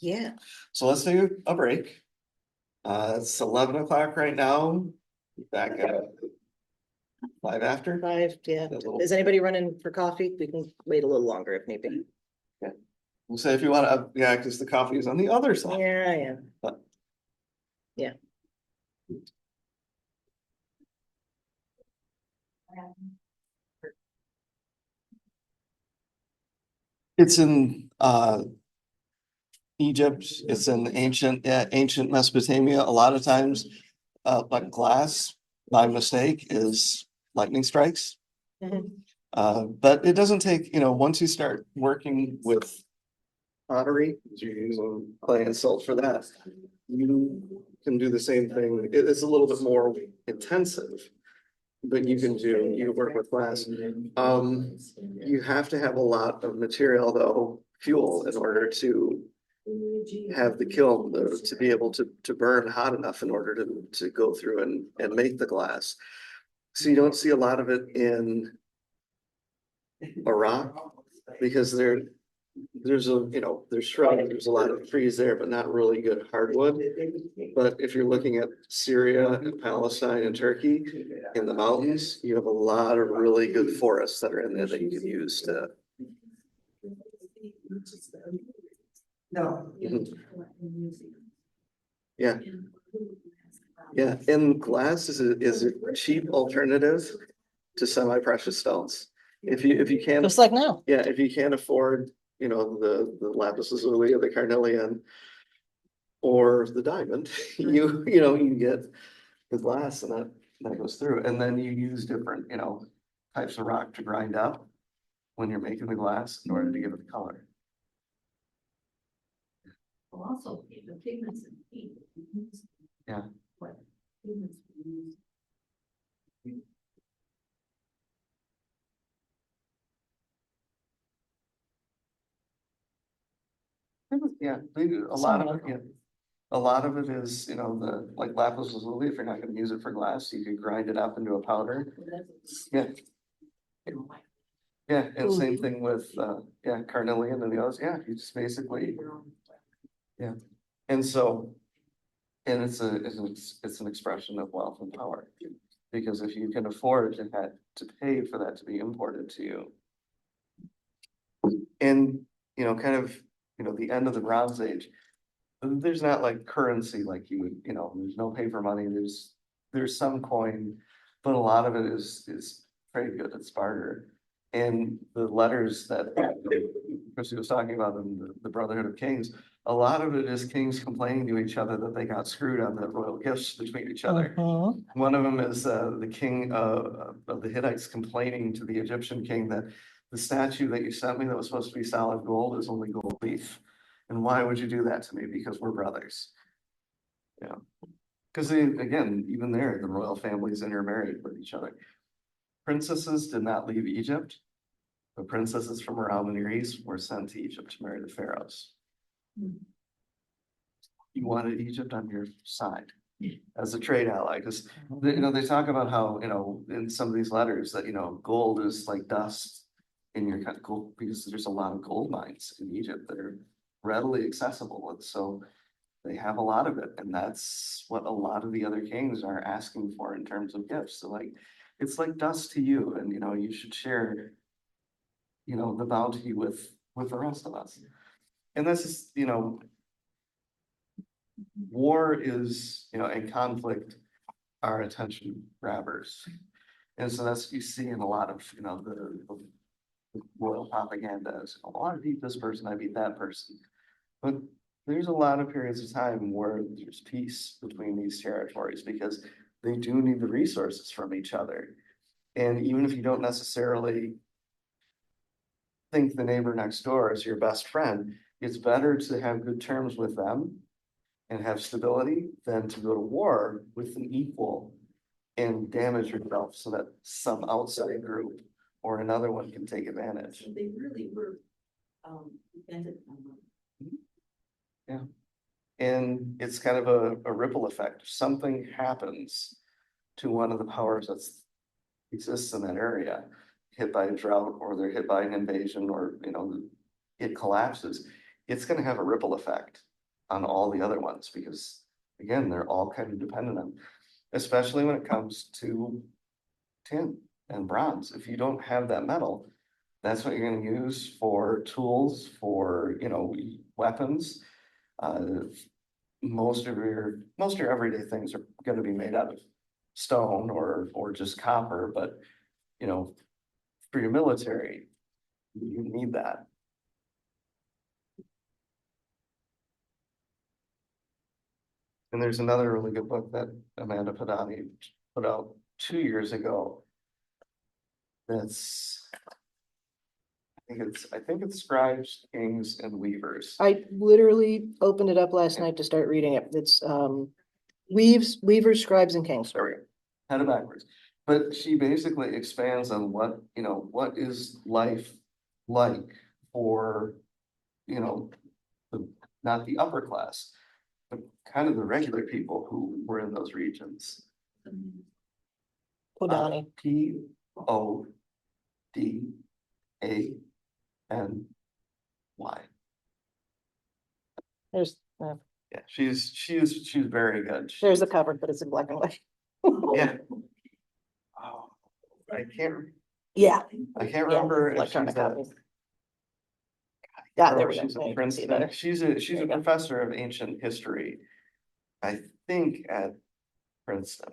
Yeah, So let's take a break. It's 11 o'clock right now. Back at 5 after. 5, yeah. Is anybody running for coffee? We can wait a little longer if need be. We'll say if you want to, yeah, because the coffee is on the other side. Yeah. But- Yeah. It's in Egypt, it's in ancient Mesopotamia. A lot of times, like glass by mistake is lightning strikes. Mhm. But it doesn't take, once you start working with pottery, you're using clay and silt for that, you can do the same thing. It's a little bit more intensive, but you work with glass. You have to have a lot of material though, fuel, in order to have the kiln to be able to burn hot enough in order to go through and make the glass. So you don't see a lot of it in Iraq because there's shrubs, there's a lot of trees there, but not really good hardwood. But if you're looking at Syria and Palestine and Turkey in the mountains, you have a lot of really good forests that are in there that you can use to. No. Yeah. Yeah, and glass is a cheap alternative to semi-precious stones. If you can't, Just like now. yeah, if you can't afford, the lapis lazuli or the carnelian or the diamond, you get the glass and that goes through. And then you use different, types of rock to grind up when you're making the glass in order to give it the color. Also, the pigments and heat. Yeah. What pigments we use. Yeah, a lot of it, yeah. A lot of it is, like lapis lazuli, if you're not gonna use it for glass, you could grind it up into a powder. Yeah. Yeah, and same thing with, carnelian and the others, yeah, you just basically, yeah. And so, and it's an expression of wealth and power. Because if you can afford to pay for that to be imported to you. And, kind of, the end of the Bronze Age, there's not like currency like you would, there's no paper money, there's some coin, but a lot of it is trade good, it's barter. And the letters that Chrissy was talking about in the Brotherhood of Kings, a lot of it is kings complaining to each other that they got screwed on the royal gifts between each other. One of them is the king of the Hittites complaining to the Egyptian king that the statue that you sent me that was supposed to be solid gold is only gold leaf. And why would you do that to me? Because we're brothers. Yeah. Because again, even there, the royal families intermarried with each other. Princesses did not leave Egypt. The princesses from around the Near East were sent to Egypt to marry the pharaohs. You wanted Egypt on your side as a trade ally, because they talk about how, in some of these letters that, gold is like dust in your gold, because there's a lot of gold mines in Egypt that are readily accessible. And so they have a lot of it. And that's what a lot of the other kings are asking for in terms of gifts. So like, it's like dust to you, and, you should share, the bounty with the rest of us. And that's just, war is, and conflict are attention grabbers. And so that's, you see in a lot of, the royal propaganda is, oh, I beat this person, I beat that person. But there's a lot of periods of time where there's peace between these territories because they do need the resources from each other. And even if you don't necessarily think the neighbor next door is your best friend, it's better to have good terms with them and have stability than to go to war with an equal and damage yourself so that some outside group or another one can take advantage. So they really were, dependent on them. And it's kind of a ripple effect. If something happens to one of the powers that's exists in that area, hit by a drought, or they're hit by an invasion, or, it collapses, it's gonna have a ripple effect on all the other ones, because again, they're all kind of dependent on, especially when it comes to tin and bronze. If you don't have that metal, that's what you're gonna use for tools, for, weapons. Most of your everyday things are gonna be made out of stone or just copper, but, for your military, you need that. And there's another really good book that Amanda Padani put out 2 years ago. That's, I think it's Scribes, Kings, and Weavers. I literally opened it up last night to start reading it. It's Weavers, Scribes and Kings. Sorry, kind of backwards. But she basically expands on what is life like for, not the upper class, but kind of the regular people who were in those regions. Podani. Podany. There's, Yeah, she's very good. there's the cover, but it's in black and white. Yeah. Oh, I can't Yeah. remember if Electronic she's a, copies. Yeah, there we go. she's There a you can see Princeton, better. she's There a you go. professor of ancient history, I think at Princeton.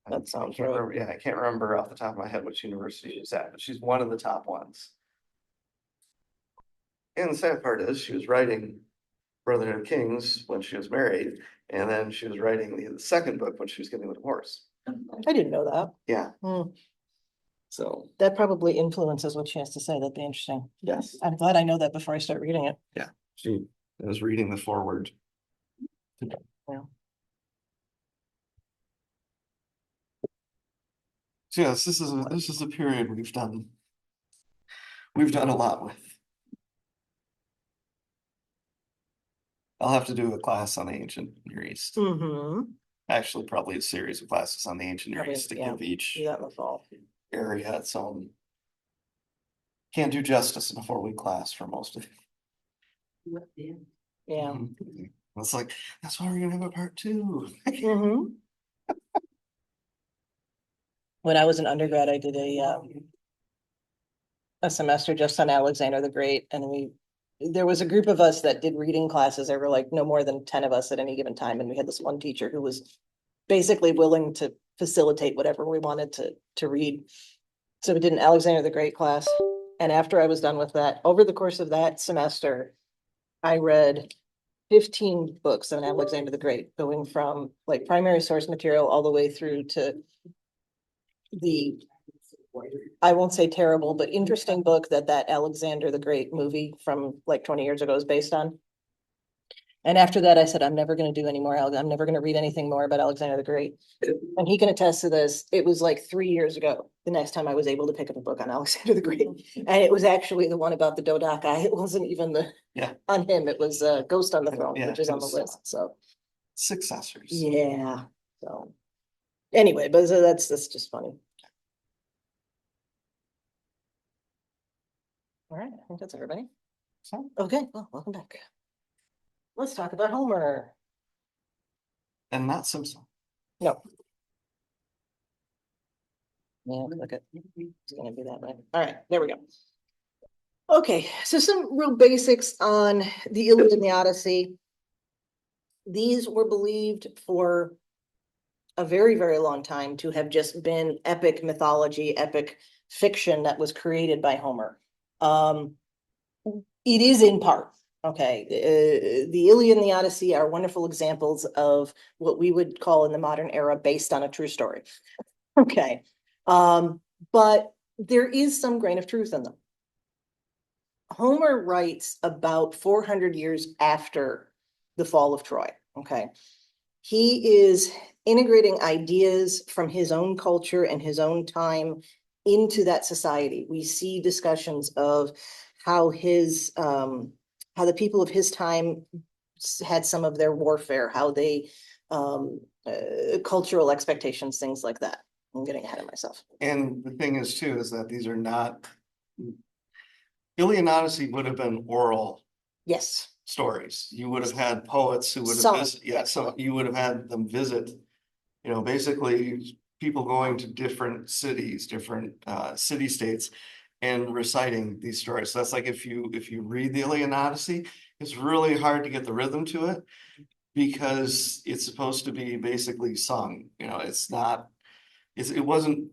That sounds I can't right. remember, yeah, I can't remember off the top of my head which university she's at, but she's one of the top ones. And the sad part is, she was writing Brotherhood of Kings when she was married, and then she was writing the second book when she was getting a divorce. I didn't know that. Yeah, Hmm. so, That probably influences what she has to say. That'd be interesting. yes, I'm glad I know that before I start reading it. she was reading the foreword. Yeah. So yes, this is a period we've done a lot with. I'll have to do a class on the ancient Near East. Mm-hmm. Actually, probably a series of classes on the ancient Near Probably, East to yeah. give each Do that in the fall. area its own. Can't do justice in a 4-week class for most of it. What then? Yeah. Mhm. It's like, that's why we're gonna have a part 2. Mm-hmm. When I was an undergrad, I did a semester just on Alexander the Great, and there was a group of us that did reading classes. There were like no more than 10 of us at any given time, and we had this one teacher who was basically willing to facilitate whatever we wanted to read. So we did an Alexander the Great class, and after I was done with that, over the course of that semester, I read 15 books on Alexander the Great, going from like primary source material all the way through to the, I won't say terrible, but interesting book that Alexander the Great movie from like 20 years ago is based on. And after that, I said, I'm never going to do any more. I'm never going to read anything more about Alexander the Great. And he can attest to this. It was like 3 years ago, the next time I was able to pick up a book on Alexander the Great. And it was actually the one about the Dodoc Eye. It wasn't even on him. It was Ghost on the Throne, Yeah, which is on the it's- list. So, Successors. yeah. So anyway, but so that's just funny. All right, I think that's everybody. So, Okay, well, welcome back. Let's talk about Homer. and not Simpson. No. Yeah, look at, it's gonna be that way. All right, there we go. Okay, so some real basics on the Iliad and the Odyssey. These were believed for a very, very long time to have just been epic mythology, epic fiction that was created by Homer. It is in part, okay. The Iliad and the Odyssey are wonderful examples of what we would call in the modern era based on a true story. Okay, but there is some grain of truth in them. Homer writes about 400 years after the fall of Troy, okay? He is integrating ideas from his own culture and his own time into that society. We see discussions of how how the people of his time had some of their warfare, how they, cultural expectations, things like that. I'm getting ahead of myself. And the thing is too, is that these are not. Iliad and Odyssey would have been oral Yes, stories. You would have had poets who would have, Some. yeah, so you would have had them visit. You know, basically people going to different cities, different city states and reciting these stories. So that's like if you read the Iliad and Odyssey, it's really hard to get the rhythm to it because it's supposed to be basically sung. You know, it's not, it wasn't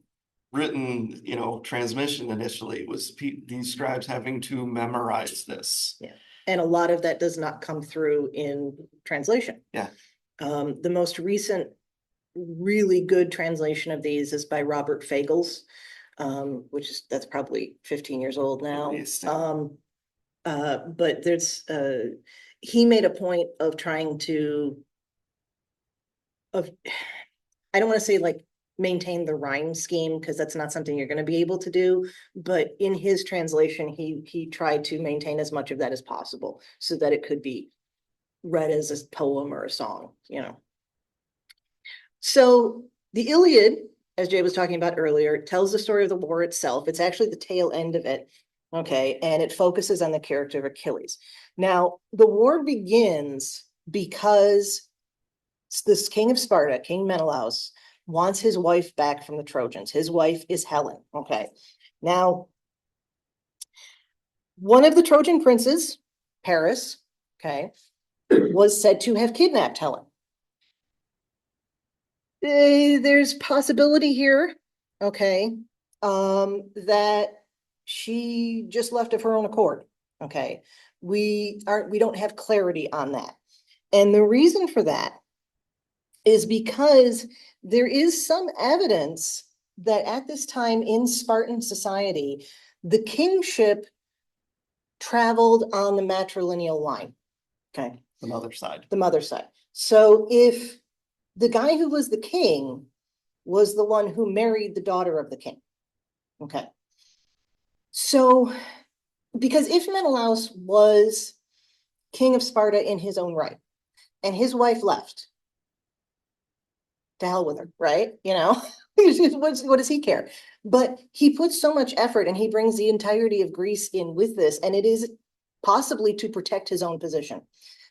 written, you know, transmission initially. It was these scribes having to memorize this. Yeah. And a lot of that does not come through in translation. Yeah. The most recent really good translation of these is by Robert Fagles, which is, that's probably 15 years old now. Yes. But there's, he made a point of trying to, I don't want to say like maintain the rhyme scheme, because that's not something you're going to be able to do. But in his translation, he tried to maintain as much of that as possible so that it could be read as a poem or a song, you know. So the Iliad, as Jay was talking about earlier, tells the story of the war itself. It's actually the tail end of it. Okay, and it focuses on the character of Achilles. Now, the war begins because this king of Sparta, King Menelaus, wants his wife back from the Trojans. His wife is Helen. Okay, now, one of the Trojan princes, Paris, okay, was said to have kidnapped Helen. There's possibility here, okay, that she just left of her own accord. Okay, we don't have clarity on that. And the reason for that is because there is some evidence that at this time in Spartan society, the kingship traveled on the matrilineal line. Okay. The mother side. The mother side. So if the guy who was the king was the one who married the daughter of the king. Okay. So, because if Menelaus was king of Sparta in his own right, and his wife left, to hell with her, right? You know, what does he care? But he puts so much effort and he brings the entirety of Greece in with this, and it is possibly to protect his own position.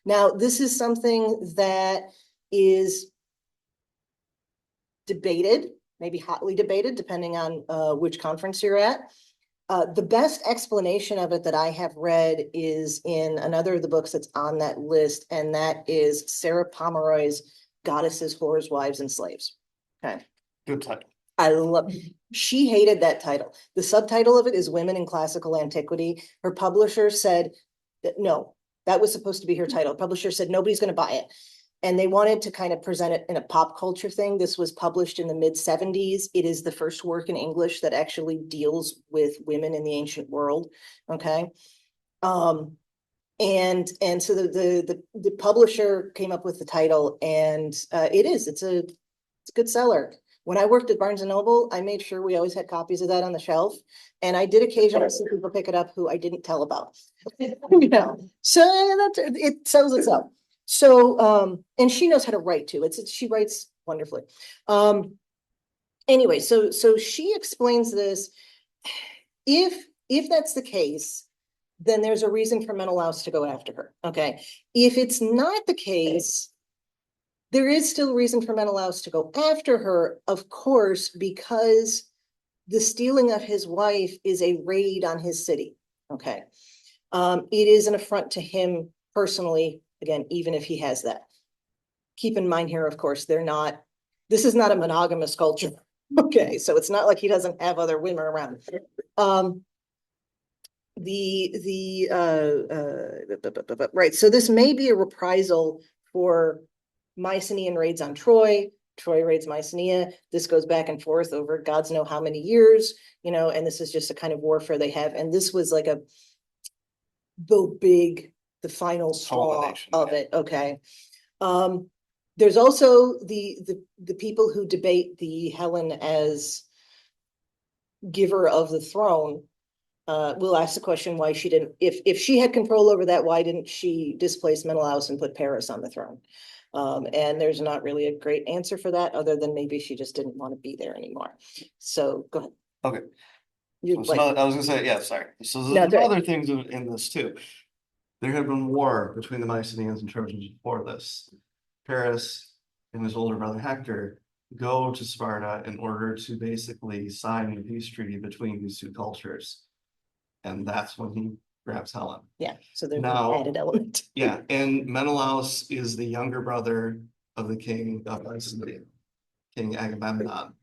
Now, this is something that is debated, maybe hotly debated, depending on which conference you're at. The best explanation of it that I have read is in another of the books that's on that list, and that is Sarah Pomeroy's Goddesses, Whores, Wives, and Slaves. Okay. Good title. I love, she hated that title. The subtitle of it is Women in Classical Antiquity. Her publisher said that no, that was supposed to be her title. Publisher said nobody's going to buy it. And they wanted to kind of present it in a pop culture thing. This was published in the mid-70s. It is the first work in English that actually deals with women in the ancient world. Okay. And so the publisher came up with the title, and it's a good seller. When I worked at Barnes and Noble, I made sure we always had copies of that on the shelf, and I did occasionally see people pick it up who I didn't tell about. You know, so it sells itself. So, and she knows how to write too. She writes wonderfully. Anyway, so she explains this. If that's the case, then there's a reason for Menelaus to go after her. Okay. If it's not the case, there is still a reason for Menelaus to go after her, of course, because the stealing of his wife is a raid on his city. Okay. It is an affront to him personally, again, even if he has that. Keep in mind here, of course, this is not a monogamous culture. Okay, so it's not like he doesn't have other women around. Right, so this may be a reprisal for Mycenaean raids on Troy. Troy raids Mycenae. This goes back and forth over gods know how many years, you know, and this is just a kind of warfare they have. And this was like the final straw of it. Okay. There's also the people who debate the Helen as giver of the throne. Will ask the question why she didn't, if she had control over that, why didn't she displace Menelaus and put Paris on the throne? And there's not really a great answer for that, other than maybe she just didn't want to be there anymore. So go ahead. Okay. You So like, I was gonna say, yeah, sorry. So No, there's it's all right. other things in this too. There had been war between the Mycenaeans and Trojans before this. Paris and his older brother Hector go to Sparta in order to basically sign a peace treaty between these two cultures. And that's when he grabs Helen. Yeah, so there's an Now- added element. Yeah, and Menelaus is the younger brother of the king of Mycenae, King Agamemnon.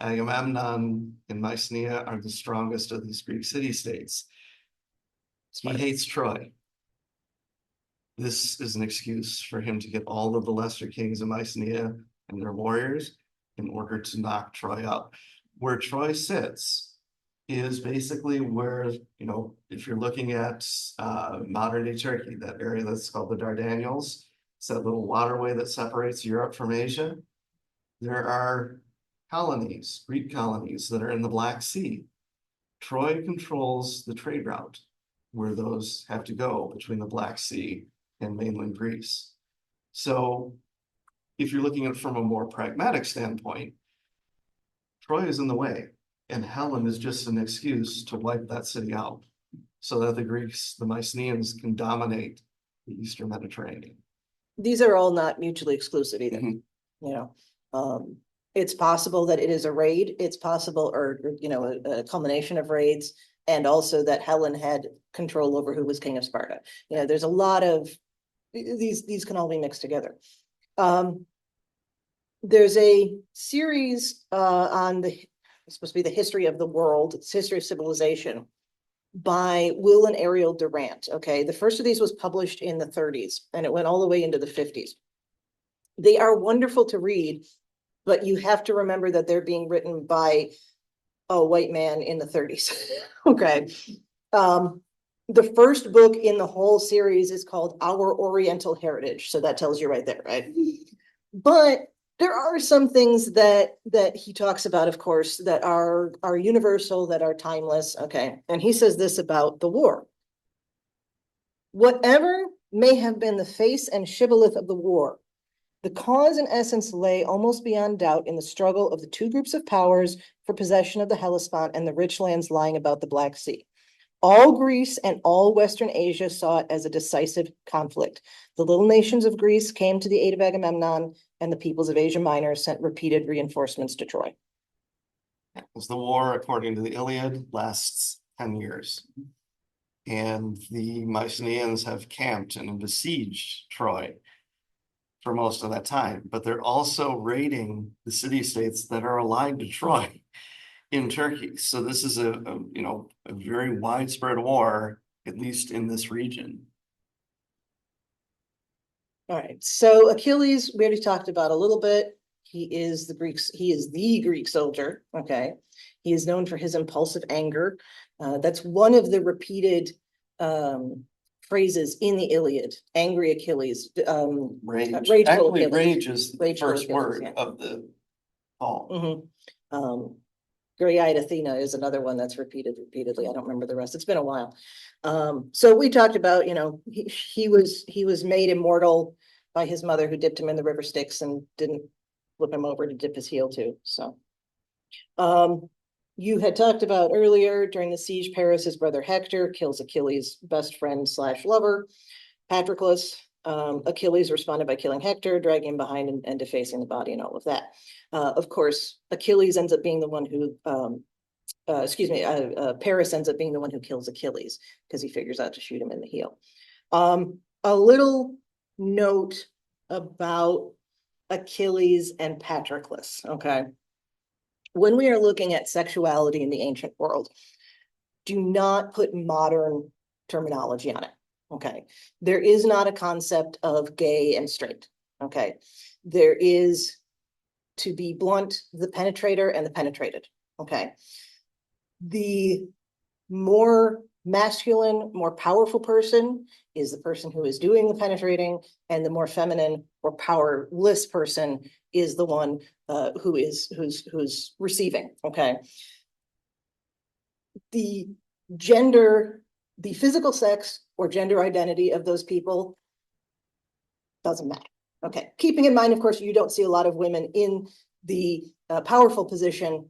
Agamemnon and Mycenae are the strongest of these Greek city-states. He hates Troy. This is an excuse for him to get all of the lesser kings of Mycenae and their warriors in order to knock Troy out. Where Troy sits is basically where, you know, if you're looking at modern day Turkey, that area that's called the Dardanelles, it's that little waterway that separates Europe from Asia. There are colonies, Greek colonies that are in the Black Sea. Troy controls the trade route where those have to go between the Black Sea and mainland Greece. So if you're looking at it from a more pragmatic standpoint, Troy is in the way, and Helen is just an excuse to wipe that city out so that the Greeks, the Mycenaeans, can dominate the Eastern Mediterranean. These are all not mutually exclusive either, Mhm. you know. It's possible that it is a raid, it's possible, or, you know, a culmination of raids, and also that Helen had control over who was king of Sparta. You know, there's a lot of, these can all be mixed together. There's a series on it's supposed to be the history of the world, it's history of civilization, by Will and Ariel Durant. Okay, the first of these was published in the 30s, and it went all the way into the 50s. They are wonderful to read, but you have to remember that they're being written by a white man in the 30s. Okay. The first book in the whole series is called Our Oriental Heritage. So that tells you right there, right? But there are some things that he talks about, of course, that are universal, that are timeless. Okay. And he says this about the war. Whatever may have been the face and shibboleth of the war, the cause and essence lay almost beyond doubt in the struggle of the two groups of powers for possession of the Hellespont and the rich lands lying about the Black Sea. All Greece and all Western Asia saw it as a decisive conflict. The little nations of Greece came to the aid of Agamemnon, and the peoples of Asia Minor sent repeated reinforcements to Troy. Because the war, according to the Iliad, lasts 10 years. And the Mycenaeans have camped and besieged Troy for most of that time, but they're also raiding the city-states that are allied to Troy in Turkey. So this is a you know, a very widespread war, at least in this region. All right, so Achilles, we already talked about a little bit. He is the Greek soldier, okay? He is known for his impulsive anger. That's one of the repeated phrases in the Iliad, angry Achilles. Rage. Rageful Actually, Achilles. rage is the Rageful first Achilles, word yeah. of the poem. Gray-eyed Athena is another one that's repeated repeatedly. I don't remember the rest. It's been a while. So we talked about, you know, he was made immortal by his mother, who dipped him in the river Styx and didn't flip him over to dip his heel too. So you had talked about earlier during the siege, Paris, his brother Hector kills Achilles' best friend / lover, Patroclus. Achilles responded by killing Hector, dragging him behind and defacing the body and all of that. Of course, Achilles ends up being the one who, Paris ends up being the one who kills Achilles because he figures out to shoot him in the heel. A little note about Achilles and Patroclus, okay? When we are looking at sexuality in the ancient world, do not put modern terminology on it. Okay, there is not a concept of gay and straight. Okay, there is, to be blunt, the penetrator and the penetrated. Okay, the more masculine, more powerful person is the person who is doing the penetrating, and the more feminine or powerless person is the one who's receiving, okay? The gender, the physical sex or gender identity of those people doesn't matter. Okay, keeping in mind, of course, you don't see a lot of women in the powerful position.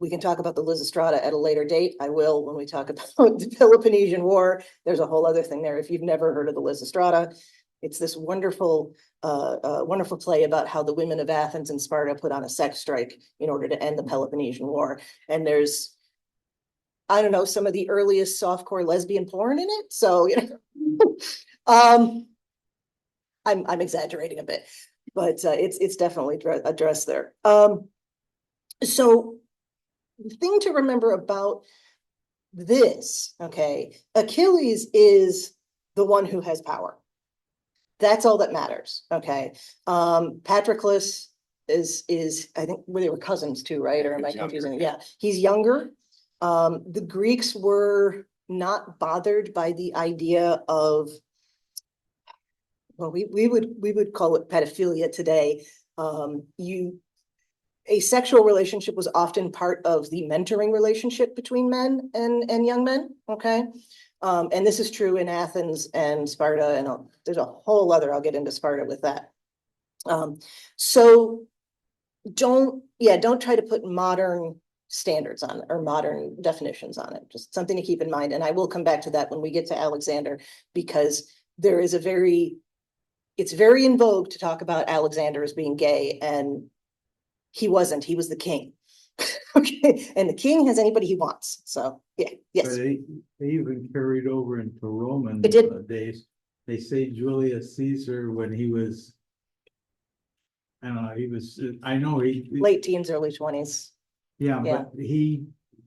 We can talk about the Lysistrata at a later date. I will when we talk about the Peloponnesian War. There's a whole other thing there. If you've never heard of the Lysistrata, it's this wonderful, wonderful play about how the women of Athens and Sparta put on a sex strike in order to end the Peloponnesian War. And there's, I don't know, some of the earliest softcore lesbian porn in it. So, you know, I'm exaggerating a bit, but it's definitely addressed there. So the thing to remember about this, okay, Achilles is the one who has power. That's all that matters, okay? Patroclus is I think well, they were cousins too, right? Or am I confusing it? Yeah, he's younger. The Greeks were not bothered by the idea of, well, we would call it pedophilia today. A sexual relationship was often part of the mentoring relationship between men and young men, okay? And this is true in Athens and Sparta, and there's a whole other, I'll get into Sparta with that. So don't try to put modern standards on it or modern definitions on it. Just something to keep in mind. And I will come back to that when we get to Alexander, because there is it's very in vogue to talk about Alexander as being gay, and he wasn't. He was the king. Okay, and the king has anybody he wants. So yeah, yes. But they even carried over into Roman It did. days. They say Julius Caesar, when he was, I don't know, I know he. Late teens, early 20s. Yeah, Yeah. but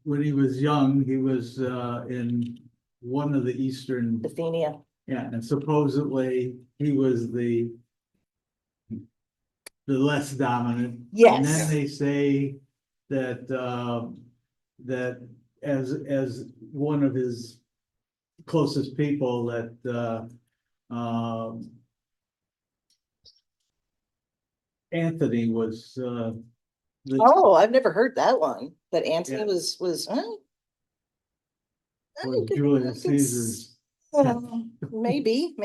when he was young, he was in one of the Eastern, Bithynia. yeah, and supposedly he was the less dominant. Yes. And then they say that that as one of his closest people, that Anthony was Oh, I've never heard that one. That Antony Yeah. was Julius Caesar's. maybe.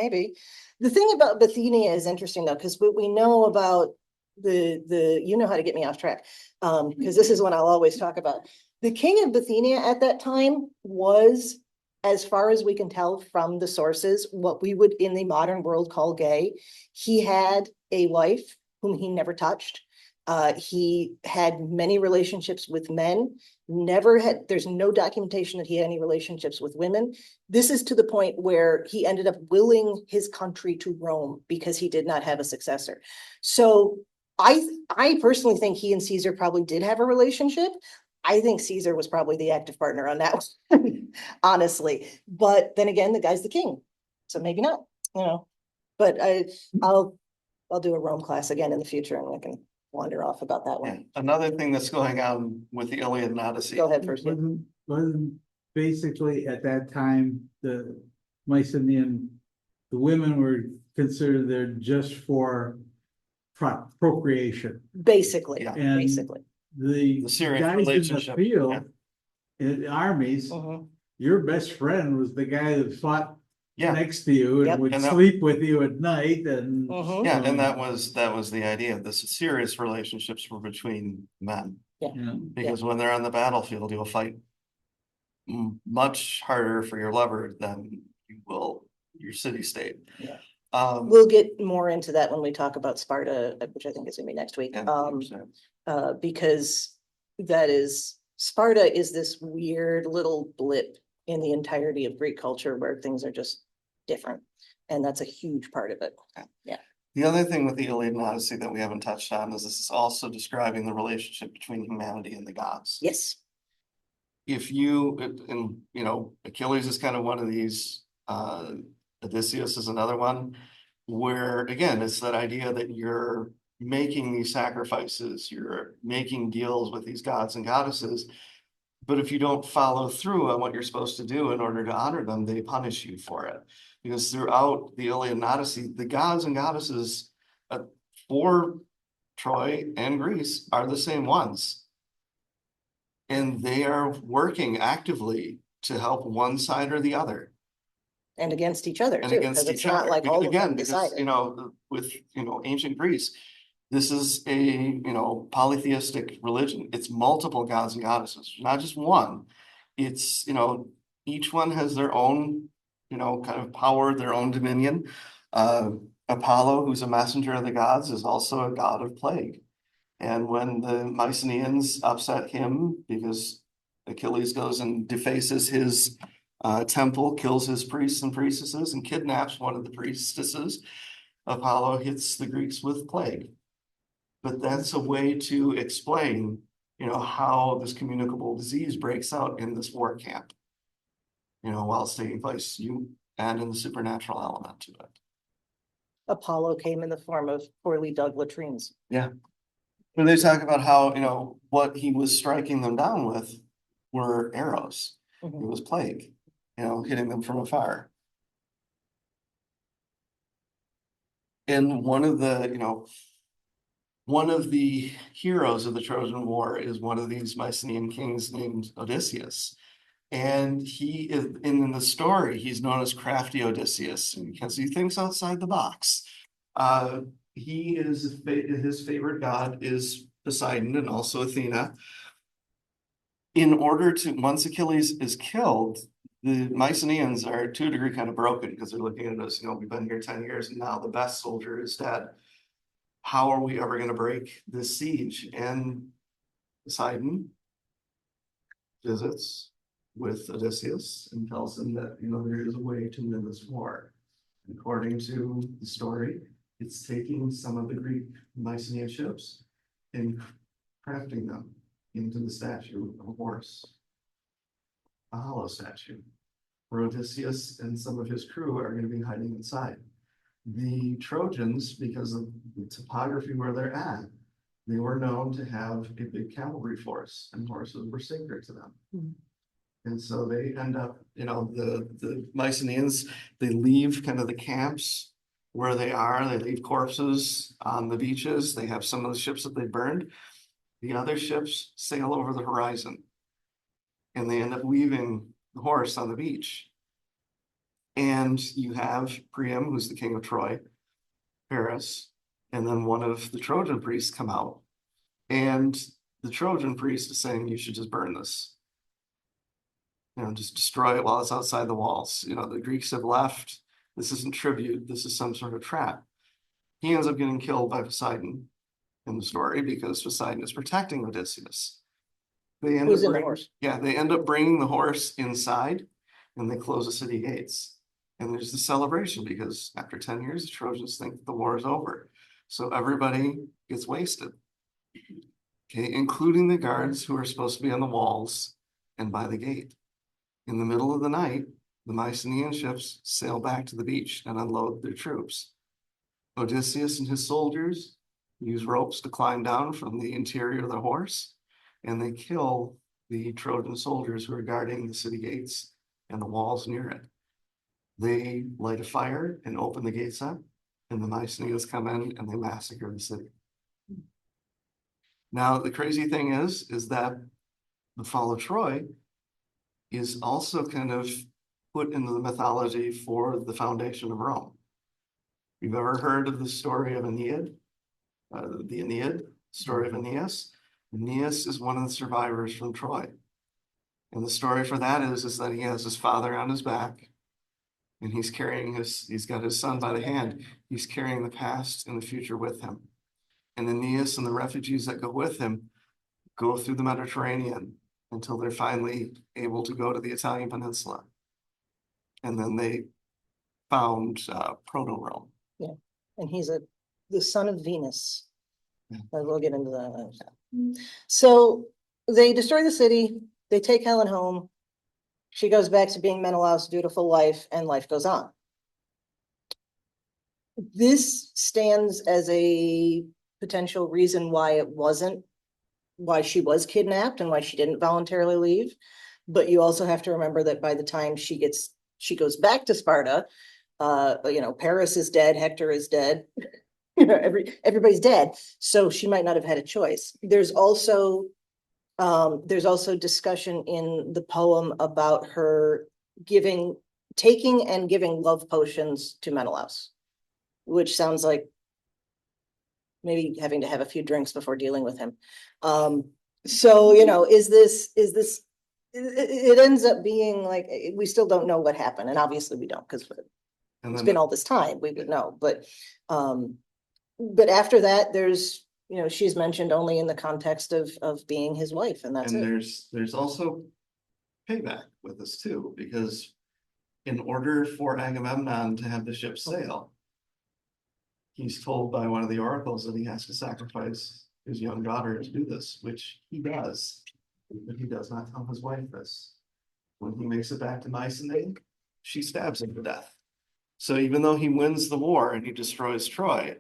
The thing about Bithynia is interesting though, because what we know about you know how to get me off track. Because this is one I'll always talk about. The king of Bithynia at that time was, as far as we can tell from the sources, what we would in the modern world call gay. He had a wife whom he never touched. He had many relationships with men, there's no documentation that he had any relationships with women. This is to the point where he ended up willing his country to Rome because he did not have a successor. So I personally think he and Caesar probably did have a relationship. I think Caesar was probably the active partner on that one, honestly. But then again, the guy's the king, so maybe not, you know. But I'll do a Rome class again in the future, and I can wander off about that Yeah. one. Another thing that's going on with the Iliad and Odyssey. Go ahead first. Yeah. Wasn't basically at that time the Mycenaean, the women were considered there just for procreation. Basically, Yeah. And basically. The serious guys in the relationship, field, in armies, Mhm. your best friend was the guy that fought Yeah, next to you Yep. and would And that- sleep with you at night and. Mhm. yeah, and that was the idea. The serious relationships were between men. Yeah. Because when they're on the battlefield, you'll fight much harder for your lover than you will your city state. Yeah. Um, We'll get more into that when we talk about Sparta, which I think is gonna be next week. yeah, Because Sparta is this weird little blip in the entirety of Greek culture where things are just different. And that's a huge part of it. Yeah. The other thing with the Iliad and Odyssey that we haven't touched on is this is also describing the relationship between humanity and the gods. Yes. If you, and you know, Achilles is kind of one of these, Odysseus is another one, where again, it's that idea that you're making these sacrifices, you're making deals with these gods and goddesses, But if you don't follow through on what you're supposed to do in order to honor them, they punish you for it. Because throughout the Iliad and Odyssey, the gods and goddesses for Troy and Greece are the same ones. And they are working actively to help one side or the other. And against each other And too, against because it's each other. not like all of Again, them because, decided. you know, with, you know, ancient Greece, this is a, you know, polytheistic religion. It's multiple gods and goddesses, not just one. It's, you know, each one has their own, you know, kind of power, their own dominion. Apollo, who's a messenger of the gods, is also a god of plague. And when the Mycenaeans upset him because Achilles goes and defaces his temple, kills his priests and priestesses, and kidnaps one of the priestesses, Apollo hits the Greeks with plague. But that's a way to explain, you know, how this communicable disease breaks out in this war camp, you know, while it's taking place, you add in the supernatural element to it. Apollo came in the form of poorly dug latrines. Yeah. But they talk about how, you know, what he was striking them down with were arrows. It Mhm. was plague, you know, hitting them from afar. And one of the, you know, one of the heroes of the Trojan War is one of these Mycenaean kings named Odysseus. And he is in the story, he's known as crafty Odysseus because he thinks outside the box. He is his favorite god is Poseidon and also Athena. In order to, once Achilles is killed, the Mycenaeans are to a degree kind of broken because they're looking at us, you know, we've been here 10 years and now the best soldier is dead. How are we ever going to break this siege? And Poseidon visits with Odysseus and tells him that, you know, there is a way to win this war. According to the story, it's taking some of the Greek Mycenaean ships and crafting them into the statue of a horse, a hollow statue, where Odysseus and some of his crew are going to be hiding inside. The Trojans, because of the topography where they're at, they were known to have a big cavalry force, and horses were sacred to them. And so they end up, you know, the Mycenaeans, they leave kind of the camps where they are, they leave corpses on the beaches, they have some of the ships that they burned. The other ships sail over the horizon. And they end up leaving the horse on the beach. And you have Priam, who's the king of Troy, Paris, and then one of the Trojan priests come out. And the Trojan priest is saying, you should just burn this. You know, just destroy it while it's outside the walls. You know, the Greeks have left. This isn't tribute. This is some sort of trap. He ends up getting killed by Poseidon in the story because Poseidon is protecting Odysseus. They end Who's up in the bringing, horse? yeah, they end up bringing the horse inside and they close the city gates. And there's the celebration because after 10 years, the Trojans think the war is over. So everybody gets wasted. Okay, including the guards who are supposed to be on the walls and by the gate. In the middle of the night, the Mycenaean ships sail back to the beach and unload their troops. Odysseus and his soldiers use ropes to climb down from the interior of the horse, and they kill the Trojan soldiers who are guarding the city gates and the walls near it. They light a fire and open the gates up, and the Mycenaeans come in and they massacre the city. Now, the crazy thing is that the fall of Troy is also kind of put into the mythology for the foundation of Rome. You've ever heard of the story of Aeneid? The Aeneid, story of Aeneas. Aeneas is one of the survivors from Troy. And the story for that is that he has his father on his back and he's got his son by the hand. He's carrying the past and the future with him. And Aeneas and the refugees that go with him go through the Mediterranean until they're finally able to go to the Italian peninsula. And then they found Proto-Rome. Yeah, and he's the son of Venus. Yeah. But we'll get into that. So they destroy the city, they take Helen home. She goes back to being Menelaus' dutiful wife, and life goes on. This stands as a potential reason why it wasn't why she was kidnapped and why she didn't voluntarily leave. But you also have to remember that by the time she goes back to Sparta, Paris is dead, Hector is dead. Everybody's dead. So she might not have had a choice. There's also discussion in the poem about her taking and giving love potions to Menelaus, which sounds like maybe having to have a few drinks before dealing with him. So, it ends up being like, we still don't know what happened, and obviously we don't, because And it's then been all this time, we would know, but after that, there's, she's mentioned only in the context of being his wife, and that's And it. there's also payback with this too, because in order for Agamemnon to have the ship sail, he's told by one of the oracles that he has to sacrifice his young daughter to do this, which he does. But he does not tell his wife this. When he makes it back to Mycenae, she stabs him to death. So even though he wins the war and he destroys Troy,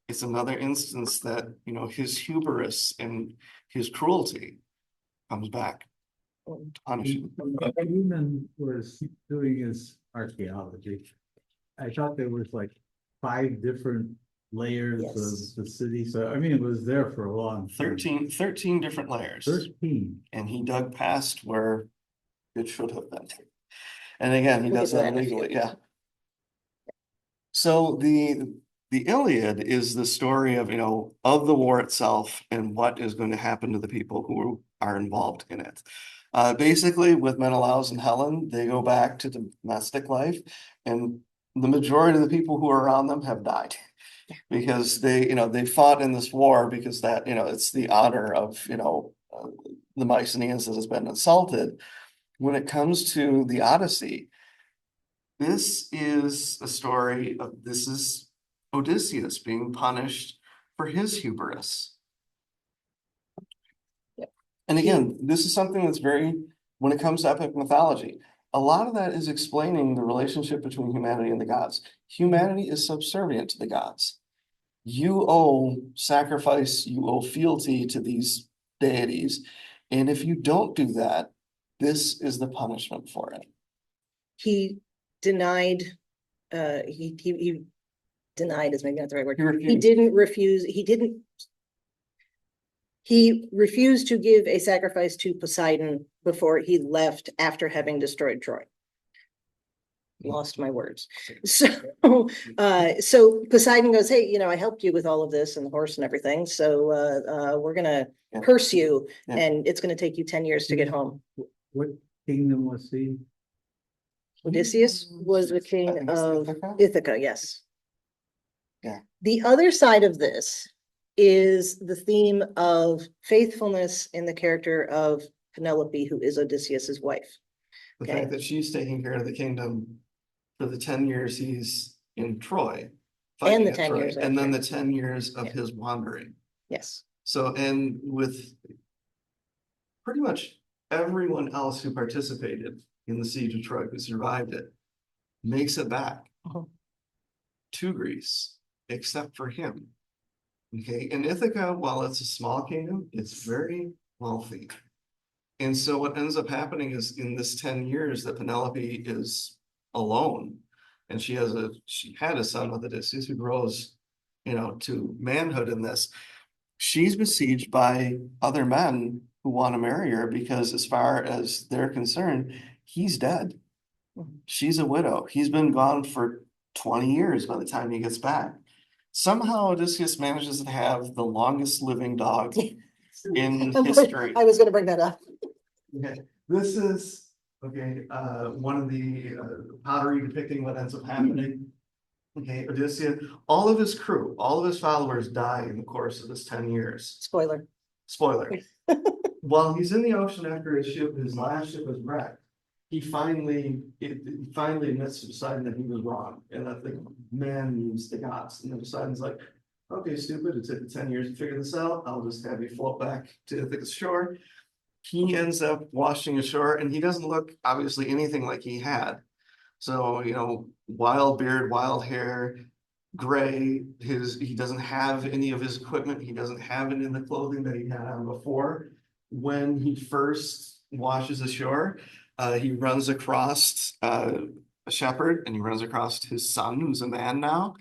it's another instance that, his hubris and his cruelty comes back to punish him. When Newman was doing his archaeology, I thought there was like 5 different layers Yes. of the city. So, I mean, it was there for a long time. 13 different layers. 13. And he dug past where it should have been. And again, he We'll does get to that that in a few. illegally, yeah. So the Iliad is the story of, of the war itself and what is going to happen to the people who are involved in it. Basically, with Menelaus and Helen, they go back to domestic life, and the majority of the people who are around them have died because they fought in this war because that, it's the honor of, the Mycenaeans that has been assaulted. When it comes to the Odyssey, this is a story of, this is Odysseus being punished for his hubris. Yep. And again, this is something that's when it comes to epic mythology, a lot of that is explaining the relationship between humanity and the gods. Humanity is subservient to the gods. You owe sacrifice, you owe fealty to these deities. And if you don't do that, this is the punishment for it. He denied, he denied is maybe not the right word. He refused. He refused to give a sacrifice to Poseidon before he left after having destroyed Troy. Lost my words. So Poseidon goes, hey, I helped you with all of this and the horse and everything. So we're gonna curse you, and it's gonna take you 10 years to get home. What kingdom was he? Odysseus was the king of Ithaca, yes. Yeah. The other side of this is the theme of faithfulness in the character of Penelope, who is Odysseus's wife. The Okay. fact that she's taking care of the kingdom for the 10 years he's in Troy. And the fighting at 10 Troy, years and then the after. 10 years of Yeah. his wandering. Yes. So, and with pretty much everyone else who participated in the siege of Troy, who survived it, makes it back to Greece, except for him. Okay, in Ithaca, while it's a small kingdom, it's very wealthy. And so what ends up happening is in this 10 years that Penelope is alone, and she had a son with Odysseus who grows, to manhood in this. She's besieged by other men who want to marry her because as far as they're concerned, he's dead. She's a widow. He's been gone for 20 years by the time he gets back. Somehow Odysseus manages to have the longest living dog in history. I was gonna bring that up. Okay, this is, one of the pottery depicting what ends up happening. Okay, Odysseus, all of his crew, all of his followers die in the course of this 10 years. Spoiler. Spoiler. While he's in the ocean after his last ship was wrecked, he finally admits to Poseidon that he was wrong and that the man means the gods. And then Poseidon's like, okay, stupid, it took 10 years to figure this out. I'll just have you float back to Ithaca's shore. He ends up washing ashore, and he doesn't look obviously anything like he had. So, wild beard, wild hair, gray, he doesn't have any of his equipment, he doesn't have any of the clothing that he had on before. When he first washes ashore, he runs across a shepherd, and he runs across his son, who's a man now,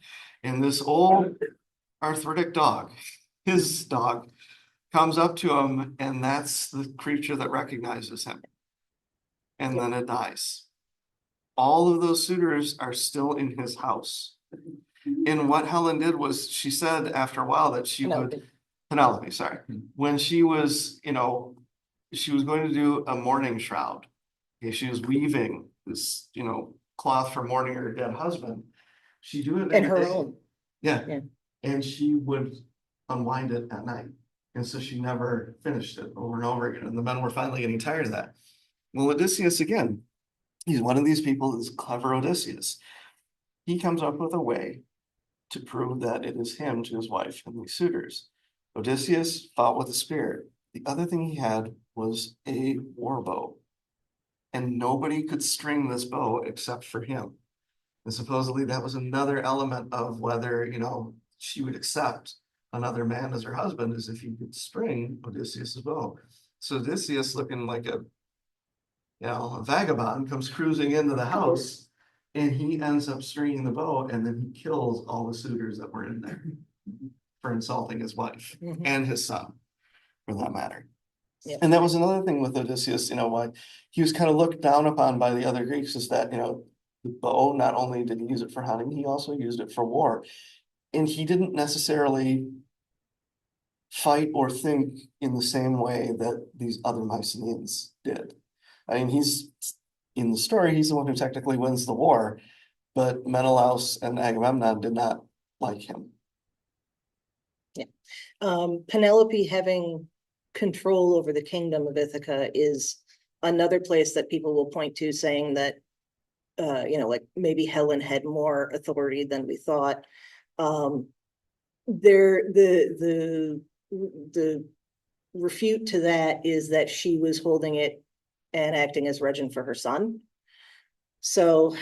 and this old arthritic dog, his dog, comes up to him, and that's the creature that recognizes him. And then it dies. All of those suitors are still in his house. And what Helen did was, she said after a while that she would, Penelope, sorry, when she was, she was going to do a mourning shroud. Okay, she was weaving this, cloth for mourning her dead husband. She'd do it And every her day. own. Yeah. Yeah. And she would unwind it at night. And so she never finished it over and over again. And the men were finally getting tired of that. Well, Odysseus, again, he's one of these people, this clever Odysseus. He comes up with a way to prove that it is him to his wife and these suitors. Odysseus fought with a spear. The other thing he had was a war bow. And nobody could string this bow except for him. And supposedly that was another element of whether, she would accept another man as her husband, is if he could string Odysseus's bow. So Odysseus, looking like a vagabond, comes cruising into the house, and he ends up stringing the bow, and then he kills all the suitors that were in there for insulting his wife Mhm. and his son, for that matter. Yep. And that was another thing with Odysseus, why he was kind of looked down upon by the other Greeks, is that, the bow, not only did he use it for hunting, he also used it for war. And he didn't necessarily fight or think in the same way that these other Mycenaeans did. I mean, in the story, he's the one who technically wins the war, but Menelaus and Agamemnon did not like him. Penelope having control over the kingdom of Ithaca is another place that people will point to, saying that, like maybe Helen had more authority than we thought. The refute to that is that she was holding it and acting as regent for her son. So,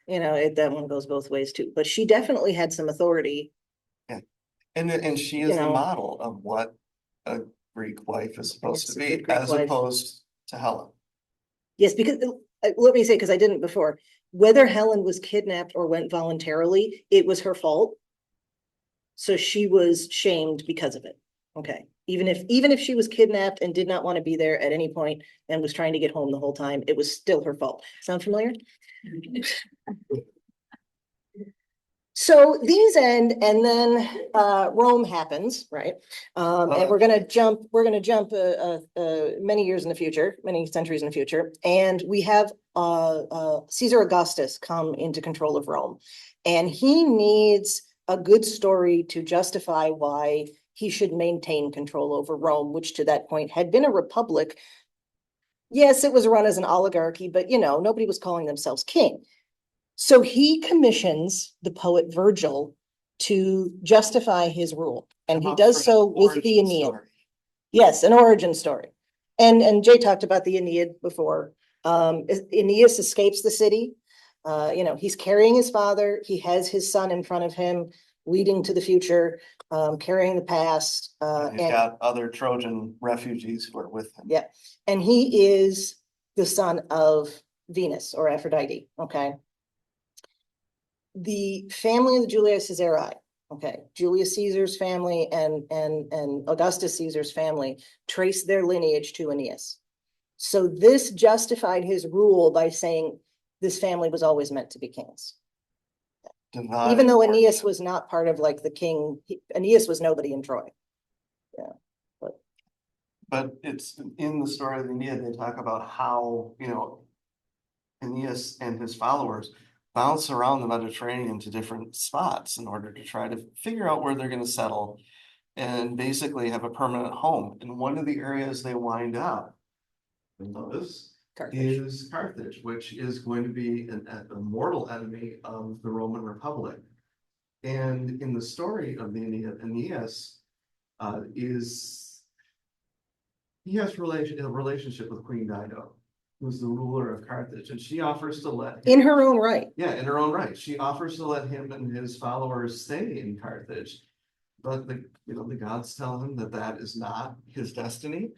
that one goes both ways too, but she definitely had some authority. Yeah. And she is the You know. model of what a Greek wife is supposed Yes, to a be, good Greek as wife. opposed to Helen. Yes, because let me say, because I didn't before, whether Helen was kidnapped or went voluntarily, it was her fault. So she was shamed because of it. Okay, even if she was kidnapped and did not want to be there at any point and was trying to get home the whole time, it was still her fault. Sound familiar? So these end, and then Rome happens, right? And we're gonna jump many years in the future, many centuries in the future, and we have Caesar Augustus come into control of Rome, and he needs a good story to justify why he should maintain control over Rome, which to that point had been a republic. Yes, it was run as an oligarchy, but nobody was calling themselves king. So he commissions the poet Virgil to justify his rule, and he does so with the Aeneid. Yes, an origin story. And Jay talked about the Aeneid before. Aeneas escapes the city. He's carrying his father. He has his son in front of him, leading to the future, carrying the past. He's got other Trojan refugees who are with him. Yeah, and he is the son of Venus or Aphrodite. Okay. The family of the Julius Caesari, okay, Julius Caesar's family and Augustus Caesar's family trace their lineage to Aeneas. So this justified his rule by saying this family was always meant to be kings. Even though Aeneas was not part of like the king, Aeneas was nobody in Troy. Yeah. But it's in the story of the Aeneid, they talk about how, Aeneas and his followers bounce around the Mediterranean to different spots in order to try to figure out where they're going to settle and basically have a permanent home. And one of the areas they wind up, you'll notice, is Carthage, which is going to be a mortal enemy of the Roman Republic. And in the story of the Aeneid, Aeneas he has a relationship with Queen Dido. who's the ruler of Carthage, and she offers to let. In her own right. Yeah, in her own right. She offers to let him and his followers stay in Carthage. But the gods tell him that that is not his destiny.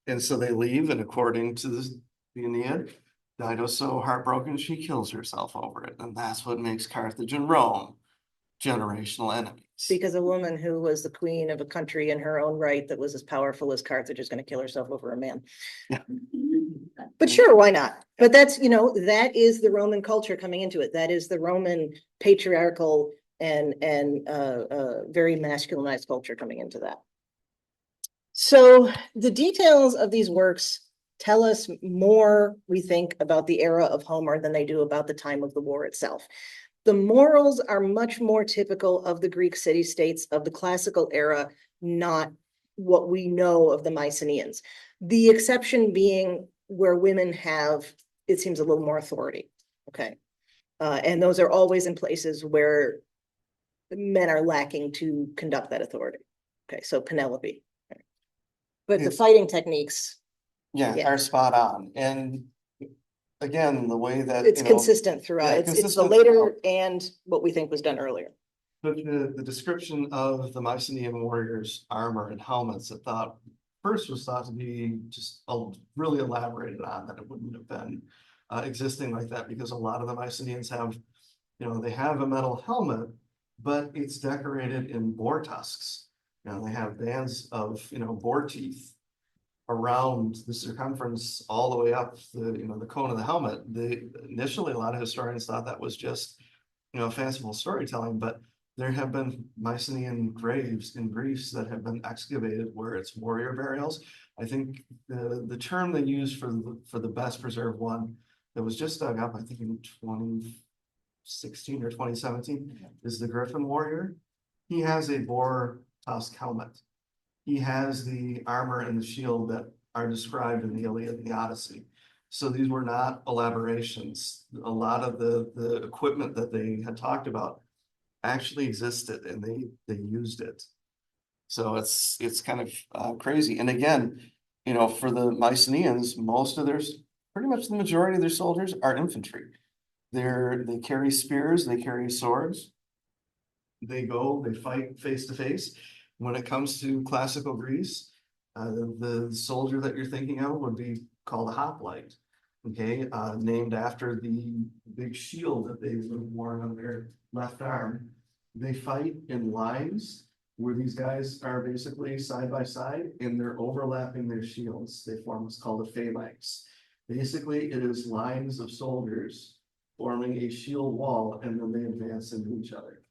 And so they leave, and according to the Aeneid, Dido's so heartbroken, she kills herself over it. And that's what makes Carthage and Rome generational enemies. Because a woman who was the queen of a country in her own right that was as powerful as Carthage is going to kill herself over a man. Yeah. But sure, why not? But that's, that is the Roman culture coming into it. That is the Roman patriarchal and very masculinized culture coming into that. So the details of these works tell us more, we think, about the era of Homer than they do about the time of the war itself. The morals are much more typical of the Greek city-states of the classical era, not what we know of the Mycenaeans. The exception being where women have, it seems, a little more authority. Okay. And those are always in places where men are lacking to conduct that authority. Okay, so Penelope. But the fighting techniques, Yeah. are spot on. And again, the way that it's consistent throughout. yeah, It's the consistent later throughout. and what we think was done earlier. But the description of the Mycenaean warriors' armor and helmets, first was thought to be just really elaborated on, that it wouldn't have been existing like that, because a lot of the Mycenaeans have, they have a metal helmet, but it's decorated in boar tusks. They have bands of, boar teeth around the circumference all the way up the cone of the helmet. Initially, a lot of historians thought that was just, fanciful storytelling, but there have been Mycenaean graves in Greece that have been excavated where it's warrior burials. I think the term they use for the best preserved one that was just dug up, I think in 2016 or 2017, is the Griffin warrior. He has a boar tusk helmet. He has the armor and the shield that are described in the Iliad and the Odyssey. So these were not elaborations. A lot of the equipment that they had talked about actually existed, and they used it. So it's kind of crazy. And again, for the Mycenaeans, pretty much the majority of their soldiers are infantry. They carry spears, they carry swords. They fight face to face. When it comes to classical Greece, the soldier that you're thinking of would be called a hoplite. Okay, named after the big shield that they would have worn on their left arm. They fight in lines where these guys are basically side by side, and they're overlapping their shields. They form what's called a phalanx. Basically, it is lines of soldiers forming a shield wall, and then they advance into each other.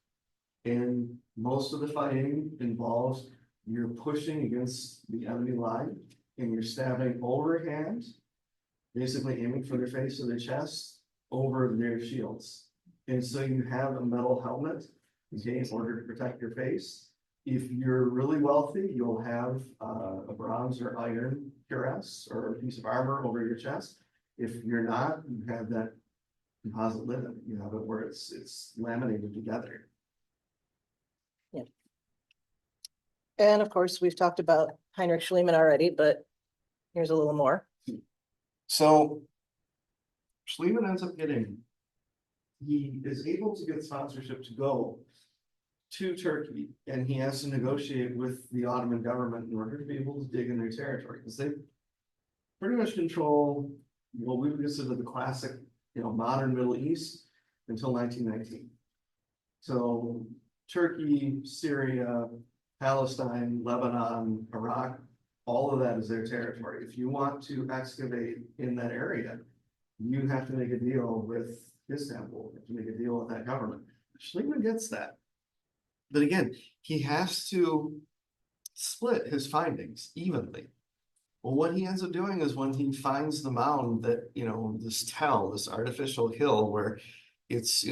And most of the fighting involves you're pushing against the enemy line, and you're stabbing overhand, basically aiming for their face or their chest over their shields. And so you have a metal helmet, okay, in order to protect your face. If you're really wealthy, you'll have a bronze or iron cuirass or a piece of armor over your chest. If you're not, you have that composite linen. You have it where it's laminated together. Yeah. And of course, we've talked about Heinrich Schliemann already, but here's a little more. So Schliemann ends up he is able to get sponsorship to go to Turkey, and he has to negotiate with the Ottoman government in order to be able to dig in their territory, because they pretty much control what we would consider the classic, modern Middle East until 1919. So Turkey, Syria, Palestine, Lebanon, Iraq, all of that is their territory. If you want to excavate in that area, you have to make a deal with Istanbul, you have to make a deal with that government. Schliemann gets that. But again, he has to split his findings evenly. Well, what he ends up doing is when he finds the mound that, this artificial hill where it's,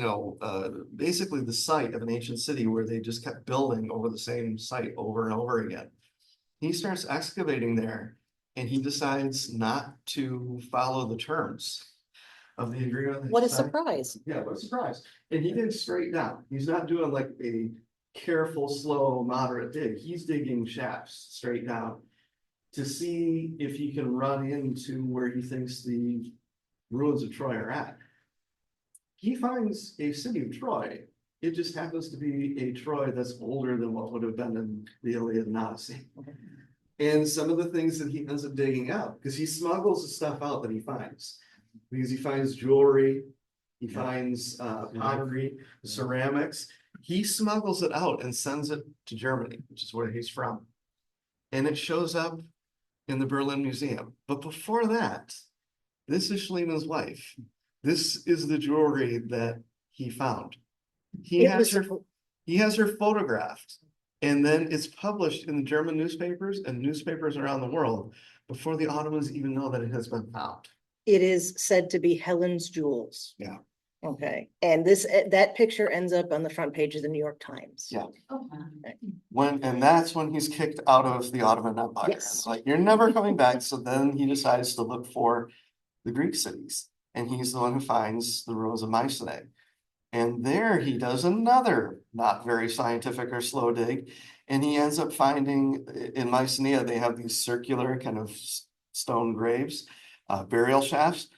basically the site of an ancient city where they just kept building over the same site over and over again. He starts excavating there, and he decides not to follow the terms of the agreement. What a surprise. Yeah, what a surprise. And he digs straight down. He's not doing like a careful, slow, moderate dig. He's digging shafts straight down to see if he can run into where he thinks the ruins of Troy are at. He finds a city of Troy. It just happens to be a Troy that's older than what would have been in the Iliad and Odyssey. And some of the things that he ends up digging out, because he smuggles the stuff out that he finds. Because he finds jewelry, he finds pottery, ceramics. He smuggles it out and sends it to Germany, which is where he's from. And it shows up in the Berlin Museum. But before that, this is Schliemann's wife. This is the jewelry that he found. He has her photographed, and then it's published in the German newspapers and newspapers around the world before the Ottomans even know that it has been found. It is said to be Helen's jewels. Yeah. Okay, and that picture ends up on the front page of the New York Times. Yeah. Oh, And that's when he's kicked out of the Ottoman Empire. Yes. It's like, you're never coming back. So then he decides to look for the Greek cities. And he's the one who finds the ruins of Mycenae. And there he does another not very scientific or slow dig. And he ends up finding in Mycenae, they have these circular kind of stone graves, burial shafts.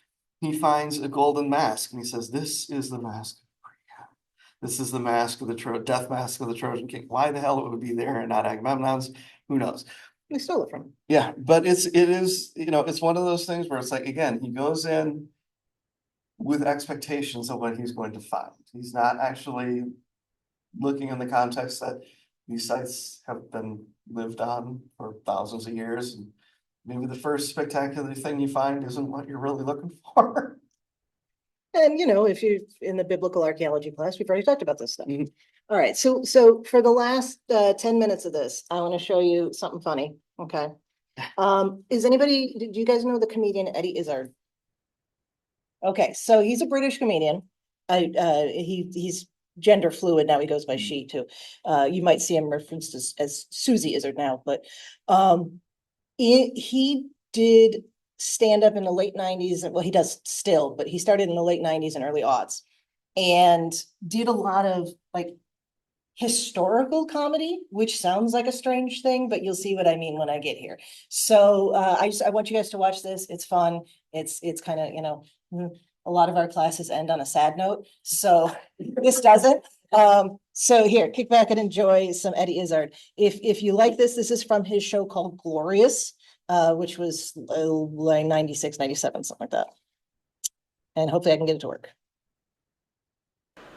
He finds a golden mask and he says, this is the mask. This is the mask of the death mask of the Trojan king. Why the hell it would be there and not Agamemnon's? Who knows? We stole it from him. Yeah, but it is, it's one of those things where it's like, again, he goes in with expectations of what he's going to find. He's not actually looking in the context that these sites have been lived on for thousands of years. And maybe the first spectacular thing you find isn't what you're really looking for. And if you're in the biblical archaeology class, we've already talked about this stuff. Mhm. All right, so for the last 10 minutes of this, I want to show you something funny. Okay. Do you guys know the comedian Eddie Izzard? Okay, so he's a British comedian. He's gender fluid now. He goes by she too. You might see him referenced as Susie Izzard now, but he did stand up in the late 90s. Well, he does still, but he started in the late 90s and early aughts and did a lot of like historical comedy, which sounds like a strange thing, but you'll see what I mean when I get here. So I want you guys to watch this. It's fun. It's kind of, a lot of our classes end on a sad note. So this doesn't. So here, kick back and enjoy some Eddie Izzard. If you like this is from his show called Glorious, which was like 96, 97, something like that. And hopefully I can get it to work.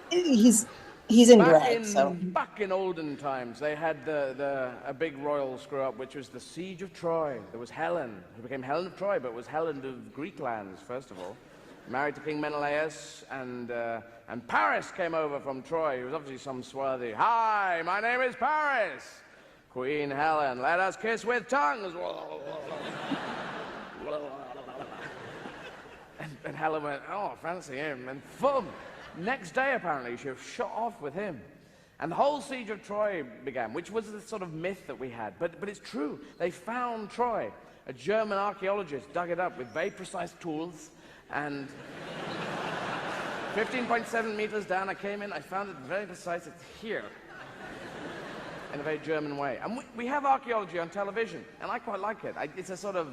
He's in drag, so. Back in olden times, they had a big royal screw up, which was the Siege of Troy. There was Helen, who became Helen of Troy, but was Helen of Greek lands, first of all. Married to King Menelaus, and Paris came over from Troy. He was obviously some swarthy. Hi, my name is Paris. Queen Helen, let us kiss with tongues. and Helen went, oh, fancy him. And boom, next day apparently she was shot off with him. And the whole siege of Troy began, which was the sort of myth that we had. But it's true. They found Troy. A German archaeologist dug it up with very precise tools. And 15.7 meters down, I came in, I found it very precise. It's here. In a very German way. And we have archaeology on television, and I quite like it. It's a sort of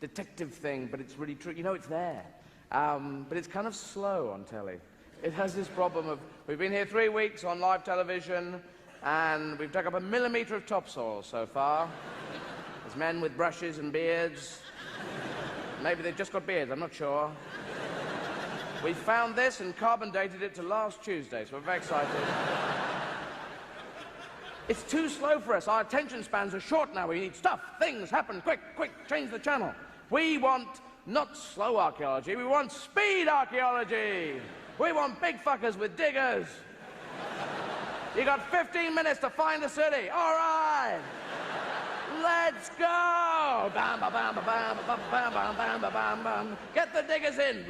detective thing, but it's really true. It's there. But it's kind of slow on telly. It has this problem of, we've been here 3 weeks on live television, and we've dug up 1 millimeter of topsoil so far. There's men with brushes and beards. Maybe they've just got beards, I'm not sure. We found this and carbon dated it to last Tuesday, so we're very excited. It's too slow for us. Our attention spans are short now. We need stuff, things, happen, quick, change the channel. We want not slow archaeology, we want speed archaeology. We want big fuckers with diggers. You got 15 minutes to find the city. All right. Let's go! Bam, bam, bam, bam, bam, bam, bam, bam, bam, bam, bam. Get the diggers in.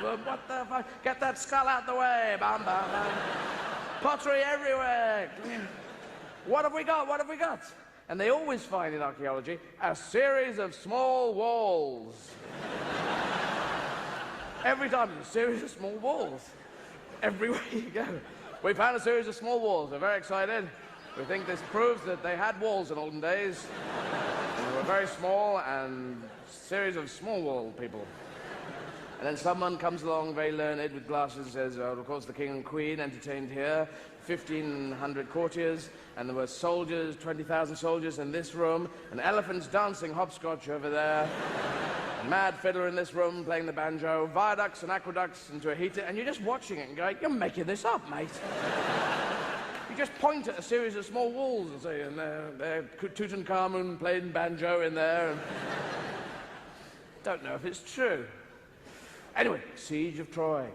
What the fuck? Get that skull out the way. Bam, bam, bam. Pottery everywhere. What have we got? What have we got? And they always find in archaeology a series of small walls. Every time, there's a series of small walls. Everywhere you go. We found a series of small walls. We're very excited. We think this proves that they had walls in olden days. And were very small and series of small wall people. And then someone comes along, very learned, with glasses, and says, oh, of course, the king and queen entertained here, 1,500 courtiers, and there were soldiers, 20,000 soldiers in this room, and elephants dancing hopscotch over there, a mad fiddler in this room playing the banjo, viaducts and aqueducts into a heater, and you're just watching it and going, you're making this up, mate. You just point at a series of small walls and say, and there Tutankhamun playing banjo in there, and don't know if it's true. Anyway, Siege of Troy.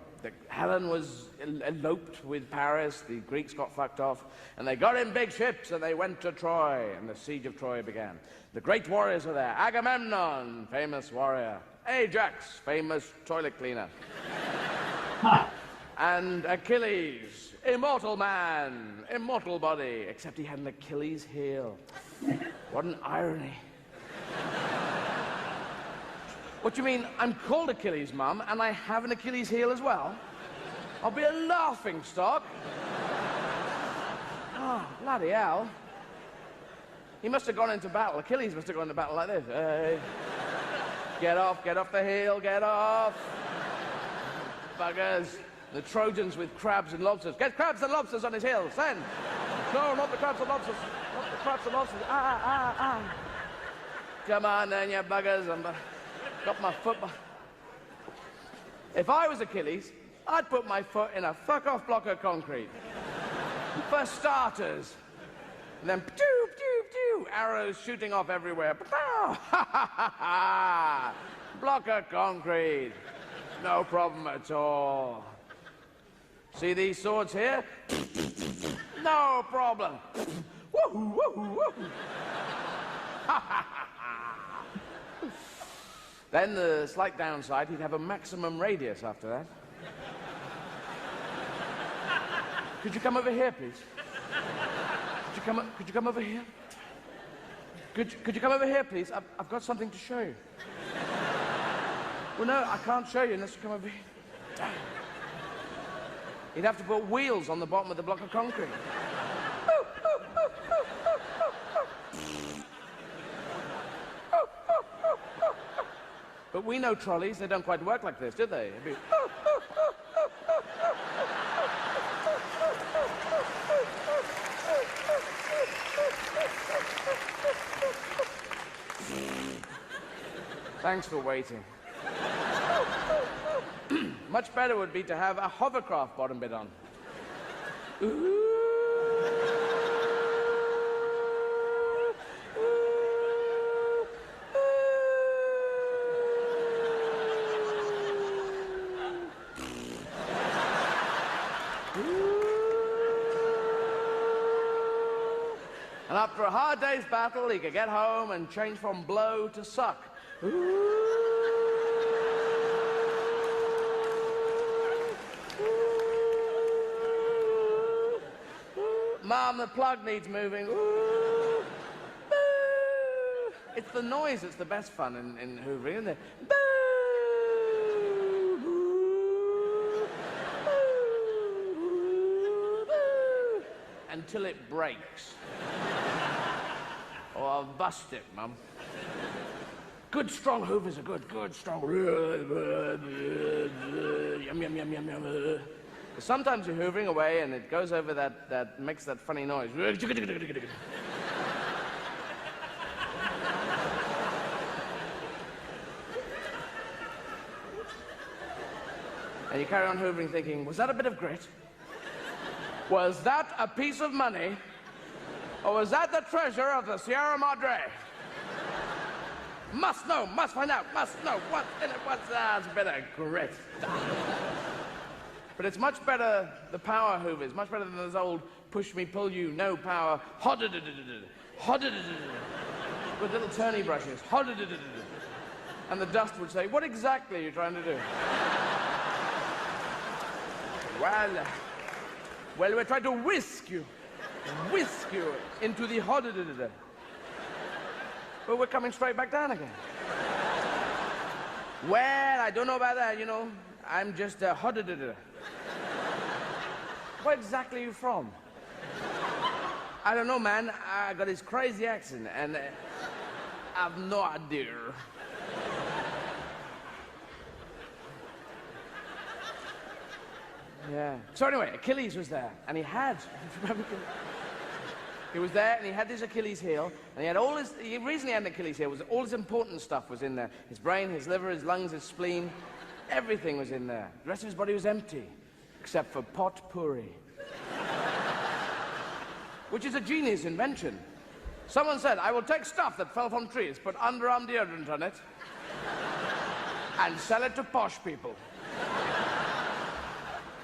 Helen was eloped with Paris, the Greeks got fucked off, and they got in big ships and they went to Troy, and the Siege of Troy began. The great warriors were there. Agamemnon, famous warrior. Ajax, famous toilet cleaner. And Achilles, immortal man, immortal body, except he had an Achilles heel. What an irony. What do you mean? I'm called Achilles, Mum, and I have an Achilles heel as well? I'll be a laughing stock. Oh, bloody hell. He must have gone into battle. Achilles must have gone into battle like this. Hey. Get off the heel, get off. Buggers. The Trojans with crabs and lobsters. Get crabs and lobsters on his heels, send. No, not the crabs and lobsters. Not the crabs and lobsters. Come on then, you buggers. Got my foot. If I was Achilles, I'd put my foot in a fuck-off block of concrete. For starters. And then, pew, pew, pew, arrows shooting off everywhere. Block of concrete. No problem at all. See these swords here? No problem. Woohoo, woohoo, woohoo. Then the slight downside, he'd have a maximum radius after that. Could you come over here, please? Could you come over here? Could you come over here, please? I've got something to show you. Well, no, I can't show you unless you come over here. He'd have to put wheels on the bottom of the block of concrete. But we know trolleys, they don't quite work like this, do they? Thanks for waiting. Much better would be to have a hovercraft bottom bit on. Ooh. And after a hard day's battle, he could get home and change from blow to suck. Mom, the plug needs moving. It's the noise that's the best fun in hoovering, isn't it? Until it breaks. Or I'll bust it, Mum. Good strong hoovers are good strong. Yum, yum, yum, yum, yum. Sometimes you're hoovering away and it goes over that makes that funny noise. And you carry on hoovering thinking, was that a bit of grit? Was that a piece of money? Or was that the treasure of the Sierra Madre? Must know, must find out, must know what's in it, what's that. It's a bit of grit. But it's much better, the power hoovers, much better than those old push me, pull you, no power, with little turny brushes, and the dust would say, what exactly are you trying to do? Well, we're trying to whisk you into the but we're coming straight back down again. Well, I don't know about that, you know. I'm just a Where exactly are you from? I don't know, man. I got this crazy accent, and have no idea. Yeah. So anyway, Achilles was there, and he had. He was there, and he had his Achilles heel, and he had all his. The reason he had an Achilles heel was all his important stuff was in there. His brain, his liver, his lungs, his spleen, everything was in there. The rest of his body was empty, except for potpourri, which is a genius invention. Someone said, "I will take stuff that fell from trees, put underarm deodorant on it, and sell it to posh people."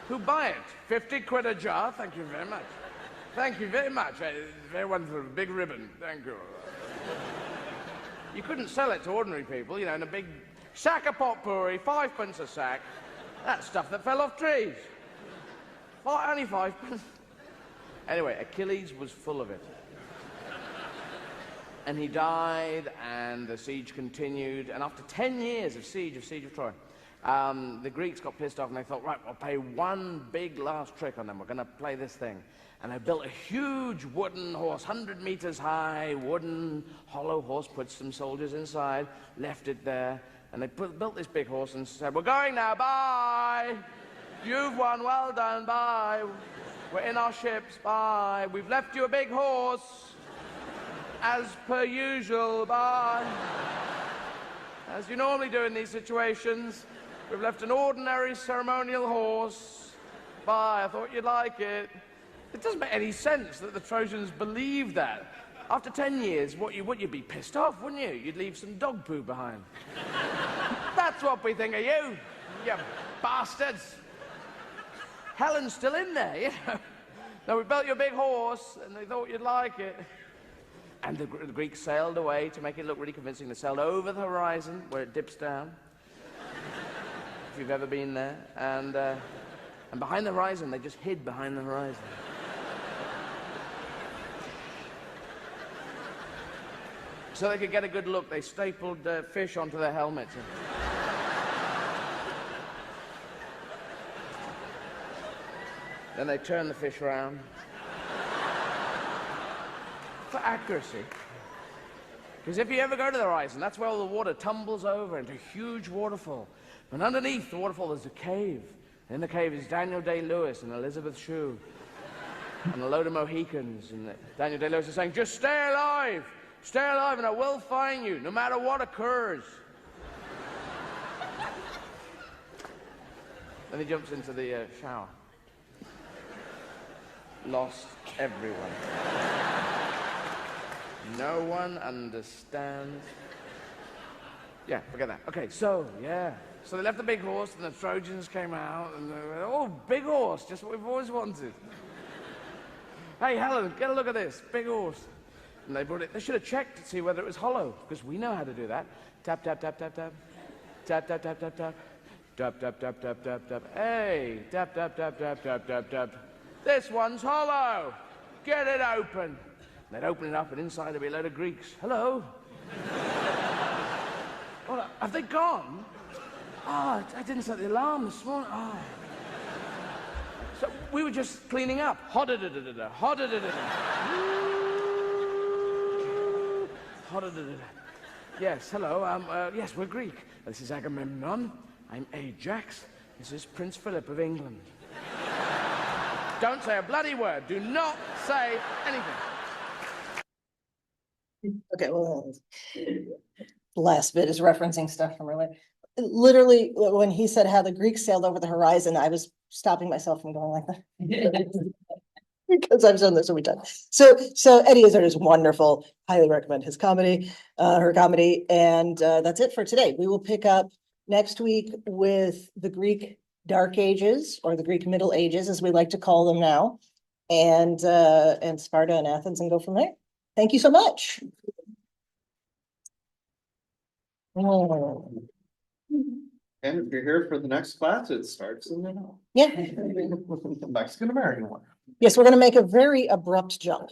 Who buy it? 50 quid a jar? Thank you very much. Thank you very much. Very wonderful. Big ribbon. Thank you. You couldn't sell it to ordinary people, you know, in a big sack of potpourri, 5 pence a sack. That's stuff that fell off trees. Only 5 pence. Anyway, Achilles was full of it. And he died, and the siege continued. And after 10 years of siege of Troy, the Greeks got pissed off, and they thought, right, we'll play one big last trick on them. We're going to play this thing. And they built a huge wooden horse, 100 meters high, wooden, hollow horse, put some soldiers inside, left it there. And they built this big horse and said, we're going now, bye. You've won, well done, bye. We're in our ships, bye. We've left you a big horse, as per usual, bye. As you normally do in these situations, we've left an ordinary ceremonial horse. Bye, I thought you'd like it. It doesn't make any sense that the Trojans believed that. After 10 years, you'd be pissed off, wouldn't you? You'd leave some dog poo behind. That's what we think of you, you bastards. Helen's still in there, you know. Now, we built you a big horse, and they thought you'd like it. And the Greeks sailed away to make it look really convincing. They sailed over the horizon, where it dips down, if you've ever been there. And behind the horizon, they just hid behind the horizon. So they could get a good look, they stapled fish onto their helmets. Then they turned the fish around. For accuracy. Because if you ever go to the horizon, that's where all the water tumbles over into a huge waterfall. And underneath the waterfall there's a cave. And in the cave is Daniel Day-Lewis and Elizabeth Shue. And a load of Mohicans. And Daniel Day-Lewis is saying, just stay alive! Stay alive and I will find you, no matter what occurs. Then he jumps into the shower. Lost everyone. No one understands. Yeah, forget that. Okay, so, yeah. So they left the big horse and the Trojans came out and they went, oh, big horse, just what we've always wanted. Hey, Helen, get a look at this, big horse. And they brought it, they should have checked to see whether it was hollow, because we know how to do that. Tap, tap, tap, tap, tap. Tap, tap, tap, tap, tap. Tap, tap, tap, tap, tap, tap. Hey, tap, tap, tap, tap, tap, tap, tap. This one's hollow. Get it open. They'd open it up, and inside there'd be a load of Greeks. Hello? Oh, have they gone? Oh, I didn't set the alarm this morning. Oh. So we were just cleaning up. Ho-da-da-da-da-da, ho-da-da-da-da. Ho-da-da-da-da. Yes, hello. Yes, we're Greek. This is Agamemnon. I'm Ajax. This is Prince Philip of England. Don't say a bloody word. Do not say anything. Okay, well, the last bit is referencing stuff from earlier. Literally, when he said how the Greeks sailed over the horizon, I was stopping myself from going like that. Because I've done this so many times. So Eddie Izzard is wonderful. Highly recommend his comedy, her comedy. And that's it for today. We will pick up next week with the Greek Dark Ages, or the Greek Middle Ages, as we like to call them now, and Sparta and Athens, and go from there. Thank you so much. Oh. And if you're here for the next class, it starts in the Yeah. Mexican American one. Yes, we're going to make a very abrupt jump.